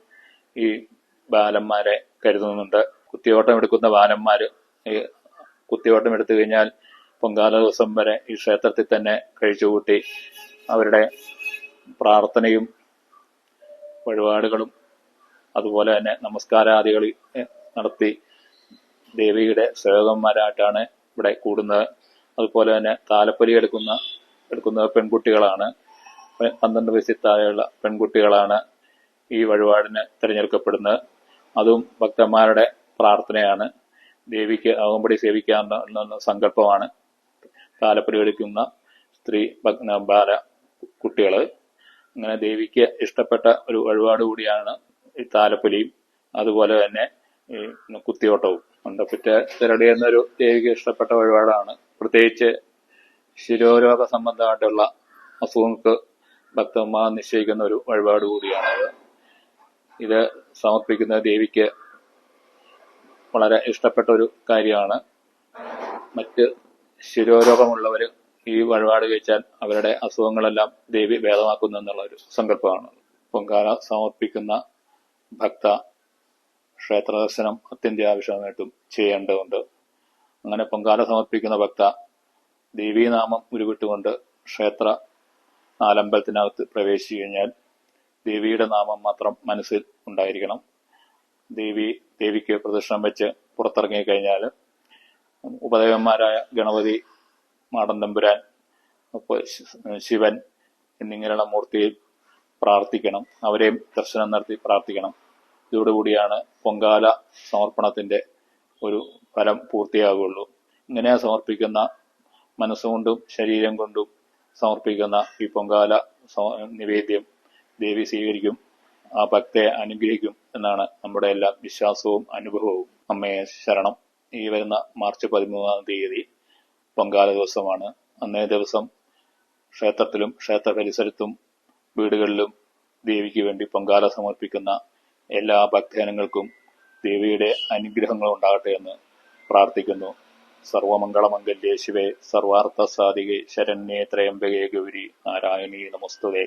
ഈ ബാലന്മാരെ കരുതുന്നുണ്ട്. കുത്തിയോട്ടം എടുക്കുന്ന ബാലന്മാര് കുത്തിയോട്ടം എടുത്തു കഴിഞ്ഞാൽ പൊങ്കാല ദിവസം വരെ ഈ ക്ഷേത്രത്തിൽ തന്നെ കഴിച്ചുകൂട്ടി അവരുടെ പ്രാർത്ഥനയും വഴിപാടുകളും അതുപോലെ തന്നെ നമസ്കാരാദികൾ നടത്തി ദേവിയുടെ സേവകന്മാരായിട്ടാണ് ഇവിടെ കൂടുന്നത്. അതുപോലെ തന്നെ താലപ്പൊലി എടുക്കുന്ന പെൺകുട്ടികളാണ്. 12 വയസ്സിൽ താഴെയുള്ള പെൺകുട്ടികളാണ് ഈ വഴിപാടിന് തിരഞ്ഞെടുക്കപ്പെടുന്നത്. അതും ഭക്തന്മാരുടെ പ്രാർത്ഥനയാണ്. ദേവിക്ക് അകമ്പടി സേവിക്കാവുന്ന സങ്കല്പമാണ് താലപ്പൊലി എടുക്കുന്ന സ്ത്രീ ബാല കുട്ടികള്. അങ്ങനെ ദേവിക്ക് ഇഷ്ടപ്പെട്ട ഒരു വഴിപാട് കൂടിയാണ് ഈ താലപ്പൊലിയും അതുപോലെ തന്നെ ഈ കുത്തിയോട്ടവും. മണ്ടപ്പറ്റ തിരടി എന്നൊരു ദേവിക്ക് ഇഷ്ടപ്പെട്ട വഴിപാടാണ്. പ്രത്യേകിച്ച് ശിരോരോഗ സംബന്ധമായിട്ടുള്ള അസുഖങ്ങൾക്ക് ഭക്തന്മാർ നിശ്ചയിക്കുന്ന ഒരു വഴിപാട് കൂടിയാണത്. ഇത് സമർപ്പിക്കുന്ന ദേവിക്ക് വളരെ ഇഷ്ടപ്പെട്ട ഒരു കാര്യമാണ്. മറ്റ് ശിരോരോഗമുള്ളവര് ഈ വഴിപാട് കഴിച്ചാൽ അവരുടെ അസുഖങ്ങളെല്ലാം ദേവി ഭേദമാക്കുന്നു എന്നുള്ള ഒരു സങ്കല്പമാണ്. പൊങ്കാല സമർപ്പിക്കുന്ന ഭക്ത ക്ഷേത്ര ദർശനം അത്യന്താവശ്യമായിട്ടും ചെയ്യേണ്ടതുണ്ട്. അങ്ങനെ പൊങ്കാല സമർപ്പിക്കുന്ന ഭക്ത ദേവീനാമം ഉരുവിട്ടുകൊണ്ട് ക്ഷേത്ര നാലമ്പലത്തിനകത്ത് പ്രവേശിച്ചു കഴിഞ്ഞാൽ ദേവിയുടെ നാമം മാത്രം മനസ്സിൽ ഉണ്ടായിരിക്കണം. ദേവിക്ക് പ്രദക്ഷിണം വെച്ച് പുറത്തിറങ്ങി കഴിഞ്ഞാൽ ഉപദേവന്മാരായ ഗണപതി, മാടൻ തമ്പുരാൻ, ശിവൻ എന്നിങ്ങനെയുള്ള മൂർത്തിയിൽ പ്രാർത്ഥിക്കണം. അവരെയും ദർശനം നടത്തി പ്രാർത്ഥിക്കണം. ഇതോടുകൂടിയാണ് പൊങ്കാല സമർപ്പണത്തിന്റെ ഒരു ഫലം പൂർത്തിയാകുള്ളൂ. ഇങ്ങനെ സമർപ്പിക്കുന്ന മനസ്സുകൊണ്ടും ശരീരം കൊണ്ടും സമർപ്പിക്കുന്ന ഈ പൊങ്കാല നിവേദ്യം ദേവി സ്വീകരിക്കും, ആ ഭക്തയെ അനുഗ്രഹിക്കും എന്നാണ് നമ്മുടെ എല്ലാ വിശ്വാസവും അനുഭവവും. അമ്മയെ ശരണം. ഈ വരുന്ന മാർച്ച് 13-ാം തീയതി പൊങ്കാല ദിവസമാണ്. അന്നേ ദിവസം ക്ഷേത്രത്തിലും ക്ഷേത്ര പരിസരത്തും വീടുകളിലും ദേവിക്ക് വേണ്ടി പൊങ്കാല സമർപ്പിക്കുന്ന എല്ലാ ഭക്തജനങ്ങൾക്കും ദേവിയുടെ അനുഗ്രഹങ്ങൾ ഉണ്ടാകട്ടെ എന്ന് പ്രാർത്ഥിക്കുന്നു. സർവമംഗളമംഗല്യേ ശിവേ സർവാർത്ഥ സാധികേ ശരണ്യേ ത്രയംബകേ ഗൗരി നാരായണീ നമസ്തുതേ.